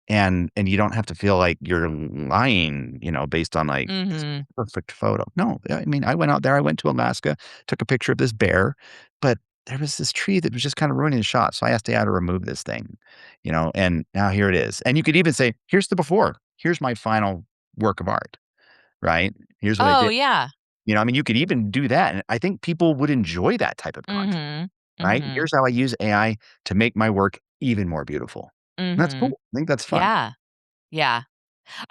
and you don't have to feel like you're lying, based on, like, this Mhm. perfect photo. No, I mean, I went out there, I went to Alaska, took a picture of this bear, but there was this tree that was just kinda ruining the shot, so I asked AI to remove this thing, and now here it is. And you could even say, "Here's the before. Here's my final work of art," right? "Here's what I Oh, did." yeah. I mean, you could even do that, and I think people would enjoy that type of content, Mhm. right? Mhm. "Here's how I use AI to make my work even more beautiful." And that's Mhm. cool. I think that's fun. Yeah. Yeah.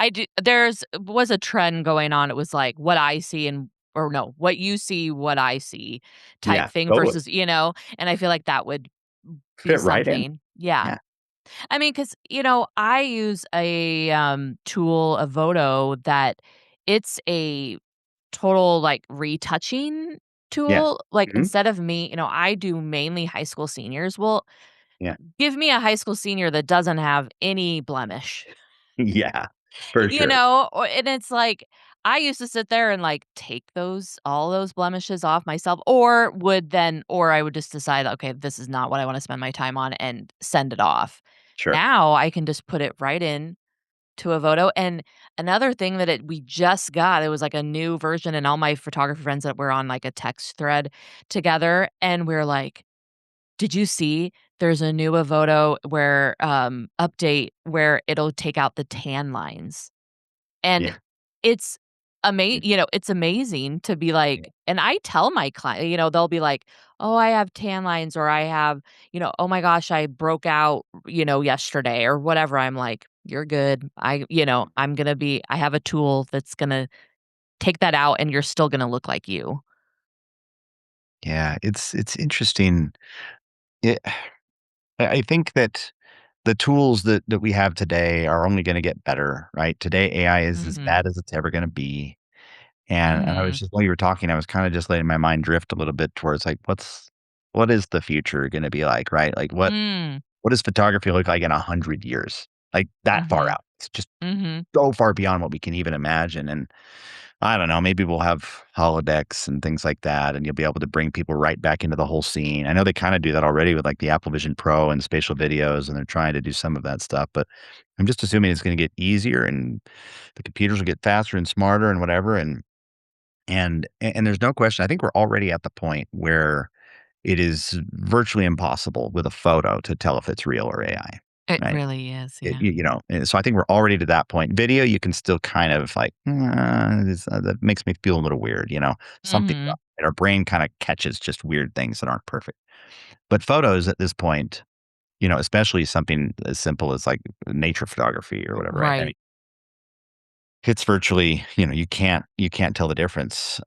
I do there's was a trend going on, it was like, what I see and or no, what you see, what I see type Yeah, thing totally. versus, and I feel like that would be Fit right in. something. Yeah. Yeah, I mean, because I use a, tool, a Voto that it's a total, like, retouching yeah. tool. Like, Mhm. instead of me I do mainly high school seniors. Well, Yeah. give me a high school senior that doesn't have any blemish. Yeah, for sure. And it's like, I used to sit there and, like, take all those blemishes off myself, or I would just decide, "Okay, this is not what I wanna spend my time on," and send it off. Sure. Now, I can just put it right in to a Voto, and another thing that we just got, it was, like, a new version, and all my photographer friends that were on, like, a text thread together, and we're like, "Did you see there's a new Voto where, update where it'll take out the tan lines?" And Yeah. it's Yeah. it's amazing to be Yeah. like, and I tell my client, they'll be like, "Oh, I have tan lines," or I have, "Oh my gosh, I broke out, yesterday," or whatever. I'm like, "You're good. I have a tool that's gonna take that out and you're still gonna look like you." Yeah, it's interesting. It I think that the tools that we have today are only gonna get better, right? Today, AI is as Mhm. bad as it's ever gonna be, and I was Mhm. just while you were talking, I was kinda just letting my mind drift a little bit towards, like, what is the future gonna be like, right? Like, Mm. what does photography look like in 100 years? Like, that far Mhm. out. It's just Mhm. so far beyond what we can even imagine, and I don't know, maybe we'll have holodecks and things like that, and you'll be able to bring people right back into the whole scene. I know they kinda do that already with, like, the Apple Vision Pro and spatial videos, and they're trying to do some of that stuff, but I'm just assuming it's gonna get easier and the computers will get faster and smarter and whatever, and there's no question, I think we're already at the point where it is virtually impossible with a photo to tell if it's real or AI, It right? really is, It yeah. and so I think we're already to that point. Video, you can still kind of like, that makes me feel a little weird," something Mhm. about it. Our brain kinda catches just weird things that aren't perfect. But photos at this point, especially something as simple as, like, nature photography or whatever, right? I mean, Right. it's virtually, you can't tell the difference.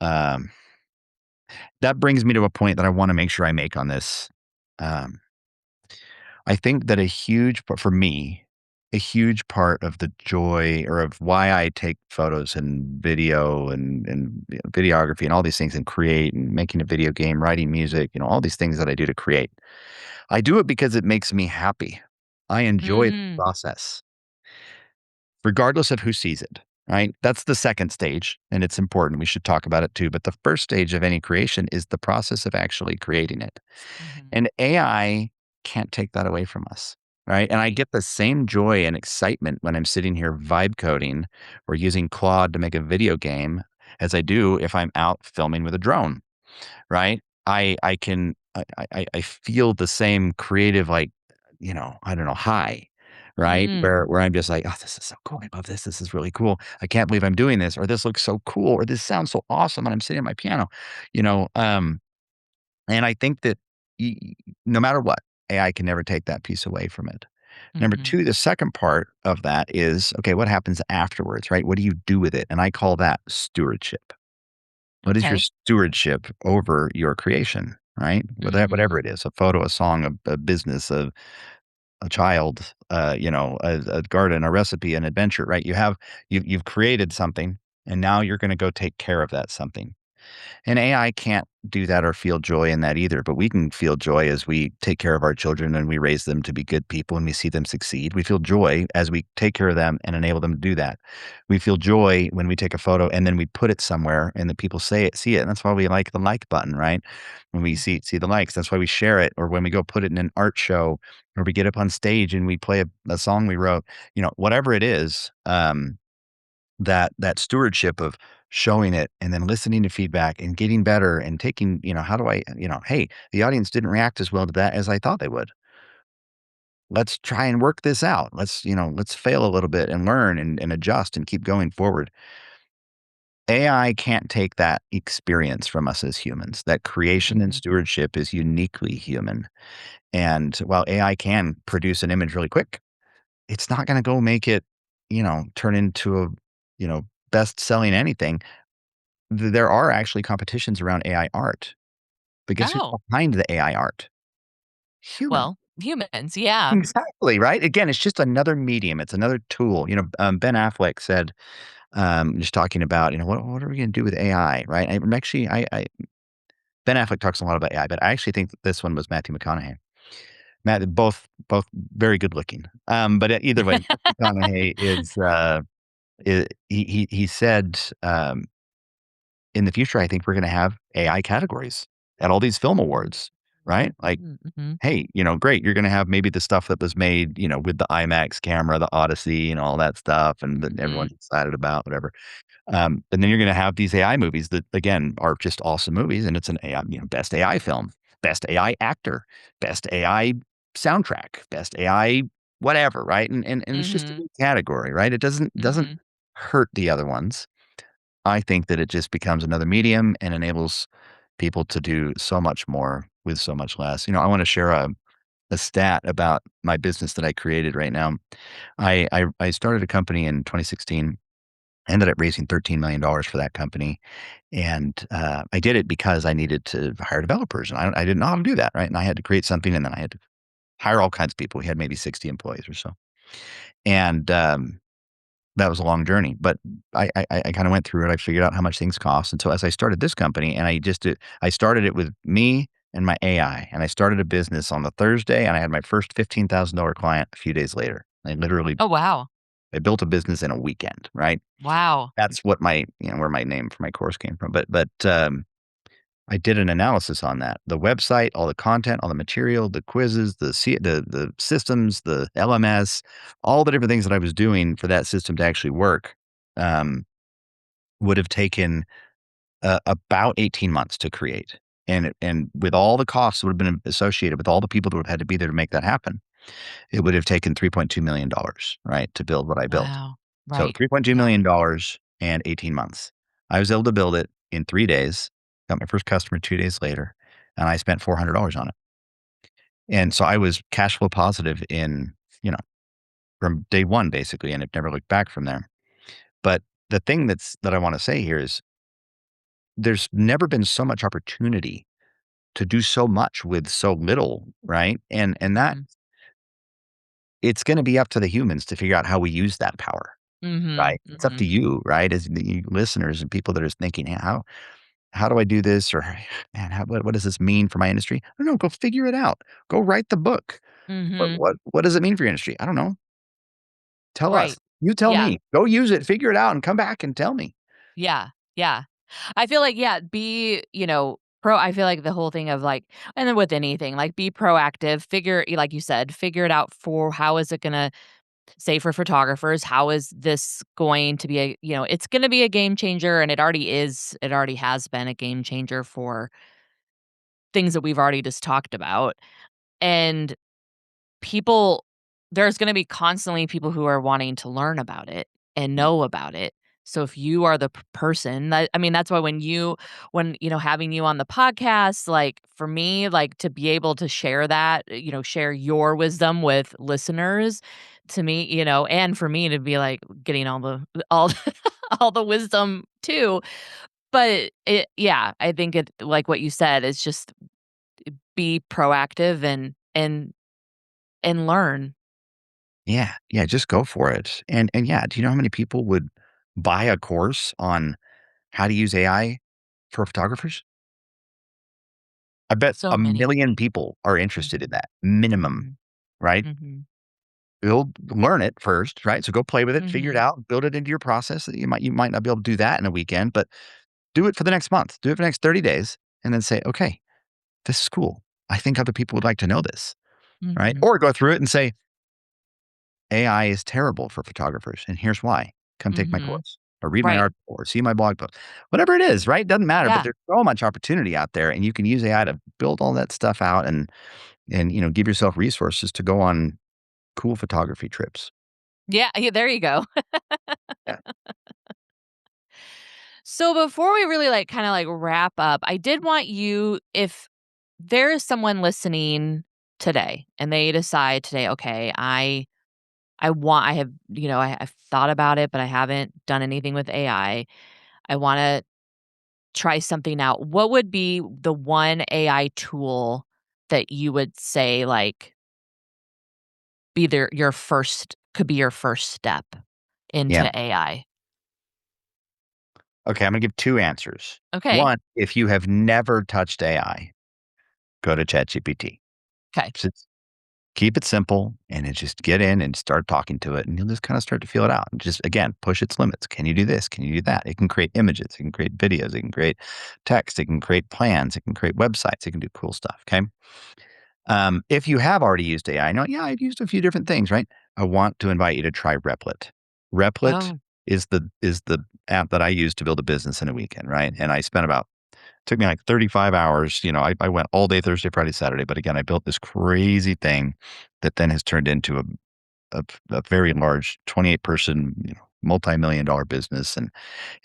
That brings me to a point that I wanna make sure I make on this. Um I think that a huge part for me, a huge part of the joy or of why I take photos and video and videography and all these things and create and making a video game, writing music, all these things that I do to create. I do it because it makes me happy. I enjoy the Mm. process, regardless of who sees it, right? That's the second stage, and it's important. We should talk about it too. But the first stage of any creation is the process of actually creating it. Mhm. And AI can't take that away from us, right? And I Right. get the same joy and excitement when I'm sitting here vibe coding or using Claude to make a video game as I do if I'm out filming with a drone, right? I can I feel the same creative like, I don't know, high, right? Mm. Where I'm just like, "Oh, this is so cool. I love this. This is really cool. I can't believe I'm doing this," or "This looks so cool," or "This sounds so awesome," and I'm sitting at my piano, you know? And I think that no matter what, AI can never take that piece away from it. Number Mhm. 2, the second part of that is, okay, what happens afterwards, right? What do you do with it? And I call that stewardship. What is your Okay. stewardship over your creation, right? Whatever Mm. it is, a photo, a song, a business, a child, a garden, a recipe, an adventure, right? You've created something, and now you're gonna go take care of that something. And AI can't do that or feel joy in that either, but we can feel joy as we take care of our children and we raise them to be good people and we see them succeed. We feel joy as we take care of them and enable them to do that. We feel joy when we take a photo and then we put it somewhere and the people see it. And that's why we like the like button, right? When we Mhm. see the likes, that's why we share it. Or when we go put it in an art show or we get up on stage and we play a song we wrote, whatever it is, that stewardship of showing it and then listening to feedback and getting better and taking, how do I, hey, the audience didn't react as well to that as I thought they would. Let's try and work this out. Let's fail a little bit and learn and adjust and keep going forward. AI can't take that experience from us as humans. That creation and Mhm. stewardship is uniquely human. And while AI can produce an image really quick, it's not going to go make it, turn into a, best selling anything. There are actually competitions around AI art, but guess who's Oh, behind the AI art? Human. well, humans, yeah. Exactly, right? Again, it's just another medium. It's another tool. Ben Affleck said, just talking about, what are we going to do with AI, right? I'm actually, Ben Affleck talks a lot about AI, but I actually think that this one was Matthew McConaughey. Both very good looking. But either way, Matthew McConaughey he said, in the future, I think we're going to have AI categories at all these film awards, right? Like, Mhm, mhm, hey, great. You're going to have maybe the stuff that was made, with the IMAX camera, the Odyssey, and all that stuff, and that mhm, everyone's excited about, whatever. And then you're going to have these AI movies that, again, are just awesome movies, and it's an AI, best AI film, best AI actor, best AI soundtrack, best AI whatever, right? And it's just a mhm, new category, right? It doesn't mhm. hurt the other ones. I think that it just becomes another medium and enables people to do so much more with so much less. I want to share a stat about my business that I created right now. I started a company in 2016, ended up raising $13 million for that company. And I did it because I needed to hire developers. And I didn't know how to do that. Right. And I had to create something and then I had to hire all kinds of people. We had maybe 60 employees or so. And that was a long journey, but I kinda went through it, I figured out how much things cost, and so as I started this company and I started it with me and my AI, and I started a business on the Thursday, and I had my first $15,000 client a few days later. Oh, wow. I built a business in a weekend, right? Wow. That's what where my name for my course came from, but I did an analysis on that. The website, all the content, all the material, the quizzes, the systems, the LMS, all the different things that I was doing for that system to actually work, um, would have taken, about 18 months to create. And with all the costs that would have been associated with all the people that would have had to be there to make that happen, it would have taken $3.2 million, right, to build what I built. Wow. So Right. Yeah. $3.2 million and 18 months. I was able to build it in 3 days, got my first customer 2 days later, and I spent $400 on it. And so I was cash flow positive you know, from day 1 basically, and have never looked back from there. But the thing that I wanna say here is there's never been so much opportunity to do so much with so little, right? And that Mhm. it's gonna be up to the humans to figure out how we use that power, Mhm, right? It's up to mhm. you, right? As the you listeners and people that are thinking, "Hey, how do I do this?" Or, "Man, what does this mean for my industry?" I don't know, go figure it out. Go write the book. Mhm. What does it mean for your industry? I don't know. Tell us. Right. You tell Yeah. me. Go use it, figure it out, and come back and tell me. Yeah. Yeah. I feel like, yeah, be, I feel like the whole thing of like, and then with anything, like be proactive, like you said, figure it out for how is it going to, say for photographers, how is this going to be it's going to be a game changer. And it already has been a game changer for things that we've already just talked about. And people there's gonna be constantly people who are wanting to learn about it and Yeah. know about it. So if you are the person that I mean, that's why having you on the podcast, like, for me, like, to be able to share that, share your wisdom with listeners, to me, and for me to be, like, getting all all the wisdom too. But I think it like what you said, is just be proactive and learn. Yeah, yeah, just go for it. And yeah, do you know how many people would buy a course on how to use AI? for photographers? I bet So a many. million people are interested in Mhm, that minimum, mhm, right? mhm, Learn it first, right? So go play with it, figure it mhm, out, build it into your process. You might not be able to do that in a weekend, but do it for the next month. Do it for the next 30 days and then say, "Okay, this is cool. I think other people would like to know this." Right? mhm. Or go through it and say, "AI is terrible for photographers, and here's why. Come take my Mhm. course or read my Right. article or see my blog post." Whatever it is, right? Doesn't matter, but Yeah. there's so much opportunity out there, and you can use AI to build all that stuff out and give yourself resources to go on cool photography trips. Yeah, yeah, there you go. Yeah. So before we really, like, kinda, like, wrap up, I did want you if there is someone listening today and they decide today, "Okay, I have, I've thought about it, but I haven't done anything with AI. I wanna try something out." What would be the one AI tool that you would say, like, be there your first could be your first step Yeah. into AI? Okay, I'm gonna give 2 answers. Okay. 1, if you have never touched AI, go to ChatGPT. Okay. Just keep it simple and then just get in and start talking to it, and you'll just kinda start to feel it out. And just, again, push its limits. Can you do this? Can you do that? It can create images, it can create videos, it can create text, it can create plans, it can create websites, it can do cool stuff, okay? If you have already used AI, know, yeah, I've used a few different things, right? I want to invite you to try Replit. Replit Oh. is the app that I use to build a business in a weekend, right? And I spent about took me like 35 hours. I went all day Thursday, Friday, Saturday. But again, I built this crazy thing that then has turned into a very large 28 person, multi-million dollar business. And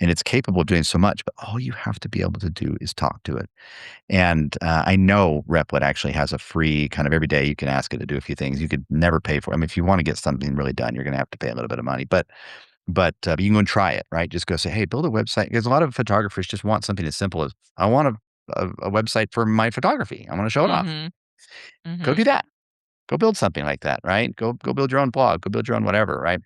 it's capable of doing so much, but all you have to be able to do is talk to it. And I know Replit actually has a free kind of every day you can ask it to do a few things. You could never pay for it. I mean, if you want to get something really done, you're going to have to pay a little bit of money. But you can go and try it, right? Just go say, "Hey, build a website." Because a lot of photographers just want something as simple as, "I want a website for my photography. I want to show it off." Mhm. Go do Mhm. that. Go build something like that, right? Go build your own blog. Go build your own whatever, right?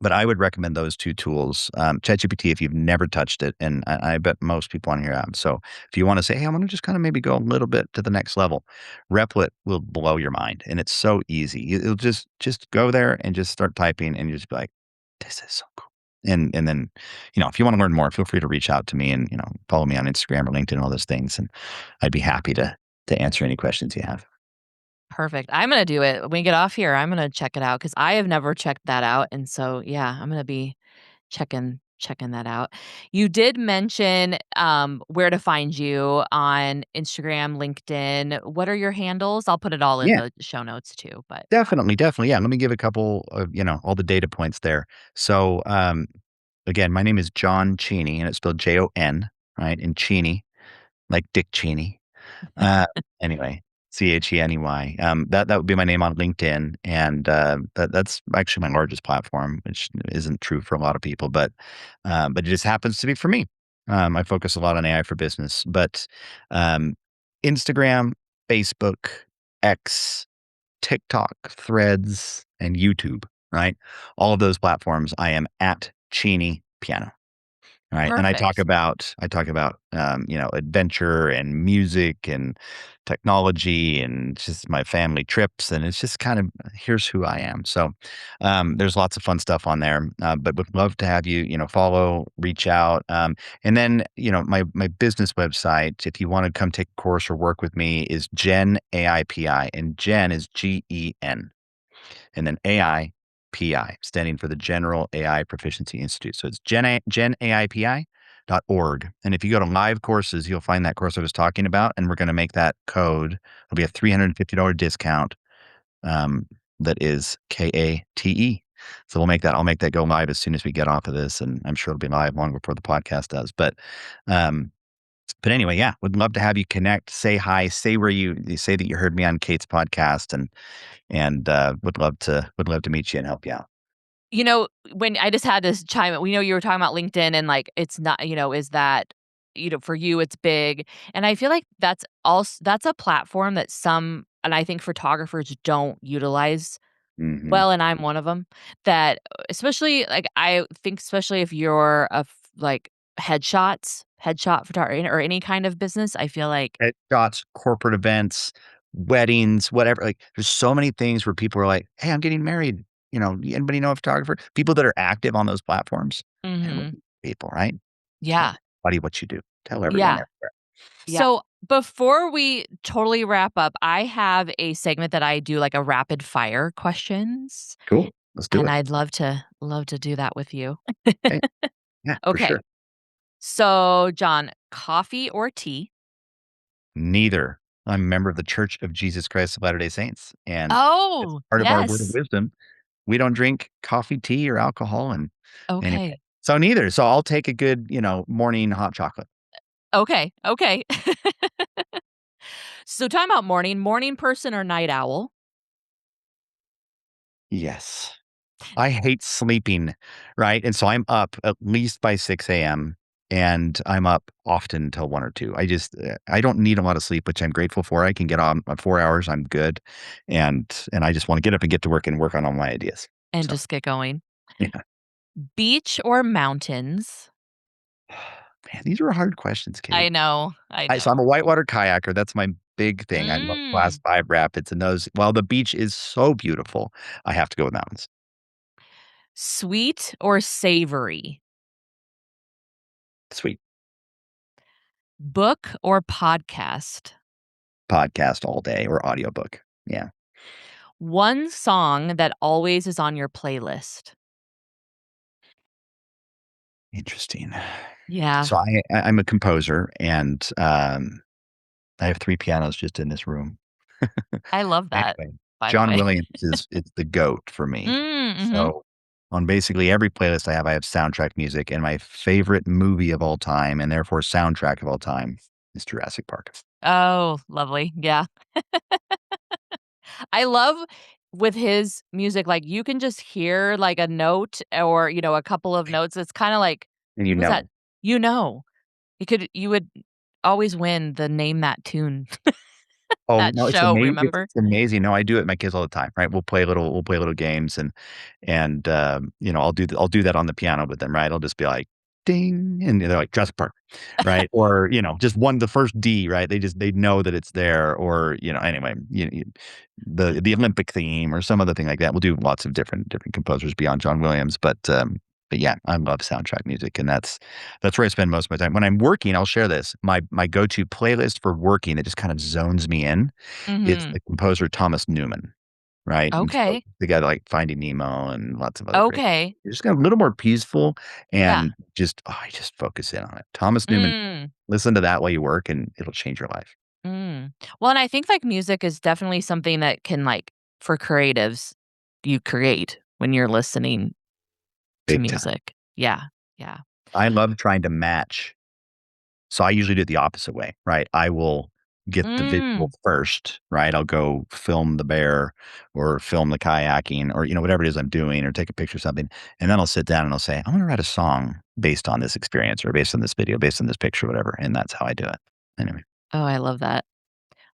But I would recommend those 2 tools. ChatGPT, if you've never touched it, and I bet most people on here have. So if you wanna say, "Hey, I wanna just kinda maybe go a little bit to the next level," Replit will blow your mind, and it's so easy. It'll just go there and just start typing, and you just be like, "This is so cool." And then, if you wanna learn more, feel free to reach out to me and, follow me on Instagram or LinkedIn, all those things, and I'd be happy to answer any questions you have. Perfect. I'm gonna do it. When we get off here, I'm gonna check it out because I have never checked that out, and so, yeah, I'm gonna be checking that out. You did mention, where to find you on Instagram, LinkedIn. What are your handles? I'll put it all in Yeah. the show notes too, but Definitely, definitely. Yeah, let me give a couple of, all the data points there. So, again, my name is Jon Cheney, and it's spelled Jon, right? And Cheney, like Dick Cheney. Uh, anyway, Cheney. That would be my name on LinkedIn, and that's actually my largest platform, which isn't true for a lot of people, but it just happens to be for me. I focus a lot on AI for business, but um, Instagram, Facebook, X. TikTok, Threads, and YouTube, right? All of those platforms, I am at Cheney Piano, right? And perfect. I talk about, adventure and music and technology and just my family trips, and it's just kind of here's who I am. So, there's lots of fun stuff on there, but would love to have you, follow, reach out, and then, my business website, if you want to come take a course or work with me, is Gen AIPI, and Gen is GEN and then AIPI, standing for the General AI Proficiency Institute. So it's GenAIPI.org. And if you go to live courses, you'll find that course I was talking about, and we're going to make that code. It'll be a $350 discount. Um, that is KATE. So I'll make that go live as soon as we get off of this, and I'm sure it'll be live long before the podcast does. Um, but anyway, yeah, would love to have you connect, say hi, say where you say that you heard me on Kate's podcast, and would love to meet you and help you out. When I just had this chime in, we know you were talking about LinkedIn and, like, it's not, is that, for you, it's big. And I feel like that's a platform that and I think photographers don't utilize Mhm. well, and I'm one of them that especially, like, I think especially if you're like, headshot photography or any kind of business, I feel like Headshots, corporate events, weddings, whatever, like, there's so many things where people are like, "Hey, I'm getting married." Anybody know a photographer? People that are active on those platforms, and mhm. people, right? Tell Yeah. everybody what you do. Tell everyone Yeah. everywhere. Yeah. So, before we totally wrap up, I have a segment that I do, like, a rapid fire questions, Cool. Let's do and it. I'd love to do that with you. Hey, yeah, for Okay. sure. So, John, coffee or tea? Neither. I'm a member of the Church of Jesus Christ of Latter-day Saints, and as Oh, part of our word of yes. wisdom, we don't drink coffee, tea, or alcohol, and anyway, Okay. so neither. So I'll take a good, morning hot chocolate. Okay, okay. So, time out morning person or night owl? Yes. I hate sleeping, right? And so I'm up at least by 6 AM, and I'm up often till 1 or 2. I don't need a lot of sleep, which I'm grateful for. I can get on 4 hours, I'm good, and I just wanna get up and get to work and work on all my ideas. And So, just get going. yeah. Beach or mountains? Man, these are hard questions, I Kate. know, I So I'm know. a whitewater kayaker, that's my big thing. I love Class Mm. 5 rapids, and those while the beach is so beautiful, I have to go with mountains. Sweet or savory? Sweet. Book or podcast? Podcast all day or audiobook. Yeah, One song that always is on your playlist? interesting. Yeah, So I'm a composer, and, I have 3 pianos just in this room. I love that, Anyway, by the John way. Williams is the GOAT for me. Mhm. So, on basically every playlist I have soundtrack music, and my favorite movie of all time, and therefore soundtrack of all time, is Jurassic Park. Oh, lovely, yeah. I love with his music, like, you can just hear, like, a note or, a couple of notes. It's kinda like, And you what's that? know. You know. You would always win the name that tune, Oh, that no, it's show, remember? it's amazing. No, I do it with my kids all the time, right? We'll play little games, and I'll do that on the piano with them, right? I'll just be like, "Ding," and they're like, "Jurassic Park," right? Or, just the first D, right? They know that it's there, or, anyway, the Olympic theme or some other thing like that. We'll do lots of different composers beyond John Williams, but yeah, I love soundtrack music, and that's where I spend most of my time. When I'm working, I'll share this. My go-to playlist for working that just kind of zones me in is Mhm. the composer Thomas Newman, right? And so Okay. the guy like Finding Nemo and lots of other great. Okay. You're just got a little more peaceful Yeah. and I just focus in on it. Thomas Newman, Mm. listen to that while you work and it'll change your life. Mm. Well, and I think, like, music is definitely something that can, like, for creatives, you create when you're listening to Big time. music. Yeah. Yeah. I love trying to match. So I usually do it the opposite way, right? I will get the visual Mm. first, right? I'll go film the bear or film the kayaking or, whatever it is I'm doing or take a picture of something. And then I'll sit down and I'll say, I'm going to write a song based on this experience or based on this video, based on this picture, whatever. And that's how I do it. Anyway, Oh, I love that.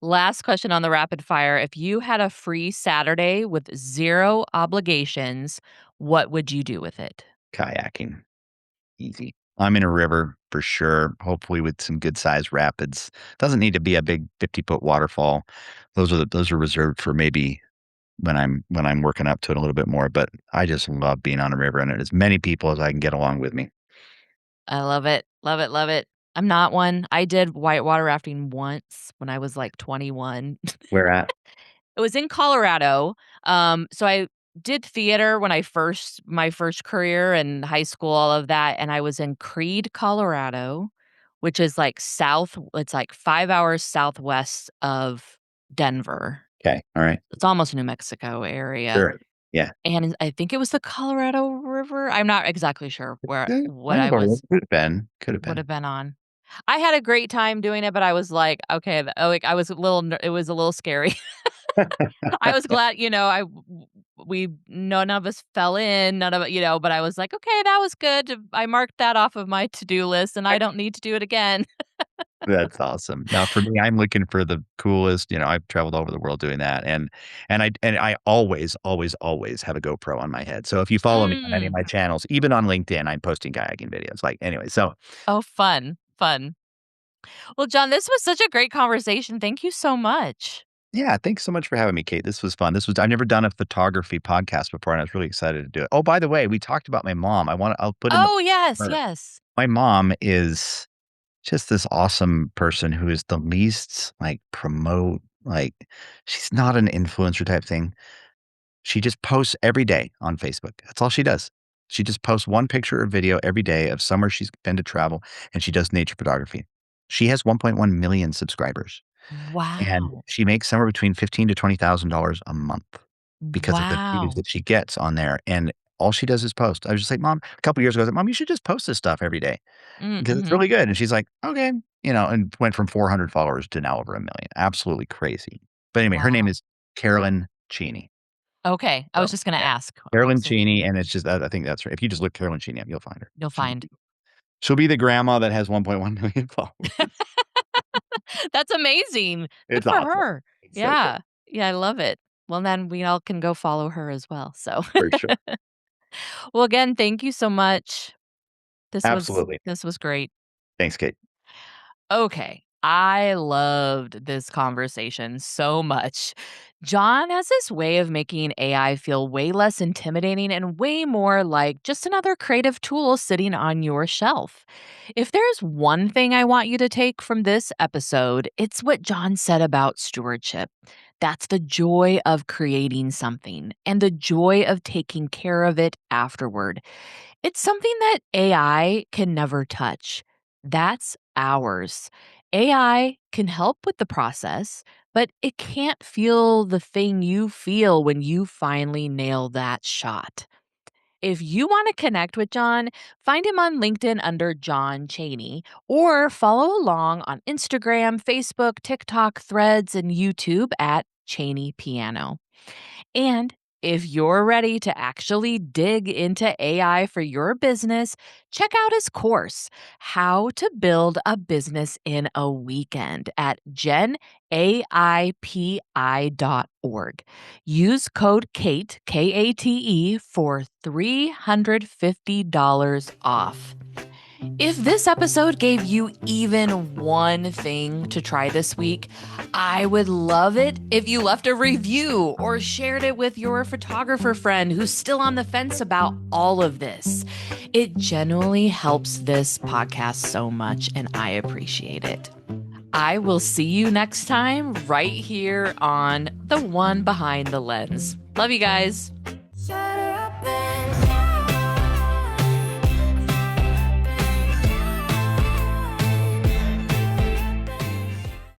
Last question on the rapid fire. If you had a free Saturday with 0 obligations, what would you do with it? kayaking, easy. I'm in a river for sure, hopefully with some good sized rapids. Doesn't need to be a big 50-foot waterfall. Those are reserved for maybe when I'm working up to it a little bit more, but I just love being on a river and as many people as I can get along with me. I love it. Love it, love it. I'm not one. I did whitewater rafting once when I was, like, 21. Where at? It was in Colorado. So I did theater when my first career in high school, all of that, and I was in Creede, Colorado, which is, like, it's, like, 5 hours southwest of Denver. Okay, alright. It's almost New Mexico area, Sure. Yeah. and I think it was the Colorado River. I'm not exactly sure Yeah, what I I have a was could have would been. have been on. I had a great time doing it, but I was like, "Okay," like, I was a little it was a little scary. I was glad, we none of us fell in, none of it, but I was like, "Okay, that was good. I marked that off of my to-do list, and I don't need to do it again." That's awesome. Now for me, I'm looking for the coolest, I've traveled all over the world doing that, and I always, always, always have a GoPro on my head. So if you follow me on any of Mm. my channels, even on LinkedIn, I'm posting kayaking videos, like, anyway, so Oh, fun. Fun. Well, John, this was such a great conversation. Thank you so much. Yeah, thanks so much for having me, Kate. This was fun. I've never done a photography podcast before, and I was really excited to do it. Oh, by the way, we talked about my mom. I'll put in the Oh, yes, her. yes. My mom is just this awesome person who is the least, she's not an influencer type thing. She just posts every day on Facebook. That's all she does. She just posts one picture or video every day of somewhere she's been to travel, and she does nature photography. She has 1.1 million subscribers, and Wow. she makes somewhere between 15 to $20,000 a month because of the views Wow. that she gets on there, and all she does is post. I was just like, "Mom," a couple years ago, I was like, "Mom, you should just post this stuff every day because it's Mm-hmm. really good." And she's like, "Okay," and went from 400 followers to now over 1,000,000. Absolutely crazy. But anyway, her name Wow. is Carolyn Cheney. Okay. I was So, just going to yeah. ask. Carolyn So Cheney, and it's just I think that's right. If you just look Carolyn Cheney up, you'll find her. you'll She'll find. she'll be the grandma that has 1.1 million followers. That's amazing. Good It's for awesome. her. It's so cool. Yeah. Yeah, I love it. Well, then we all can go follow her as well. So, For sure. well, again, thank you so much. This was Absolutely. this was great. Thanks, Kate. Okay. I loved this conversation so much. John has this way of making AI feel way less intimidating and way more like just another creative tool sitting on your shelf. If there's one thing I want you to take from this episode, it's what John said about stewardship. That's the joy of creating something and the joy of taking care of it afterward. It's something that AI can never touch. That's ours. AI can help with the process, but it can't feel the thing you feel when you finally nail that shot. If you want to connect with John, find him on LinkedIn under Jon Cheney or follow along on Instagram, Facebook, TikTok, Threads, and YouTube at Cheney Piano. And if you're ready to actually dig into AI for your business, check out his course, How to Build a Business in a Weekend at genaipi.org. Use code KATE, KATE, for $350 off. If this episode gave you even one thing to try this week, I would love it if you left a review or shared it with your photographer friend who's still on the fence about all of this. It genuinely helps this podcast so much, and I appreciate it. I will see you next time right here on The One Behind the Lens. Love you guys.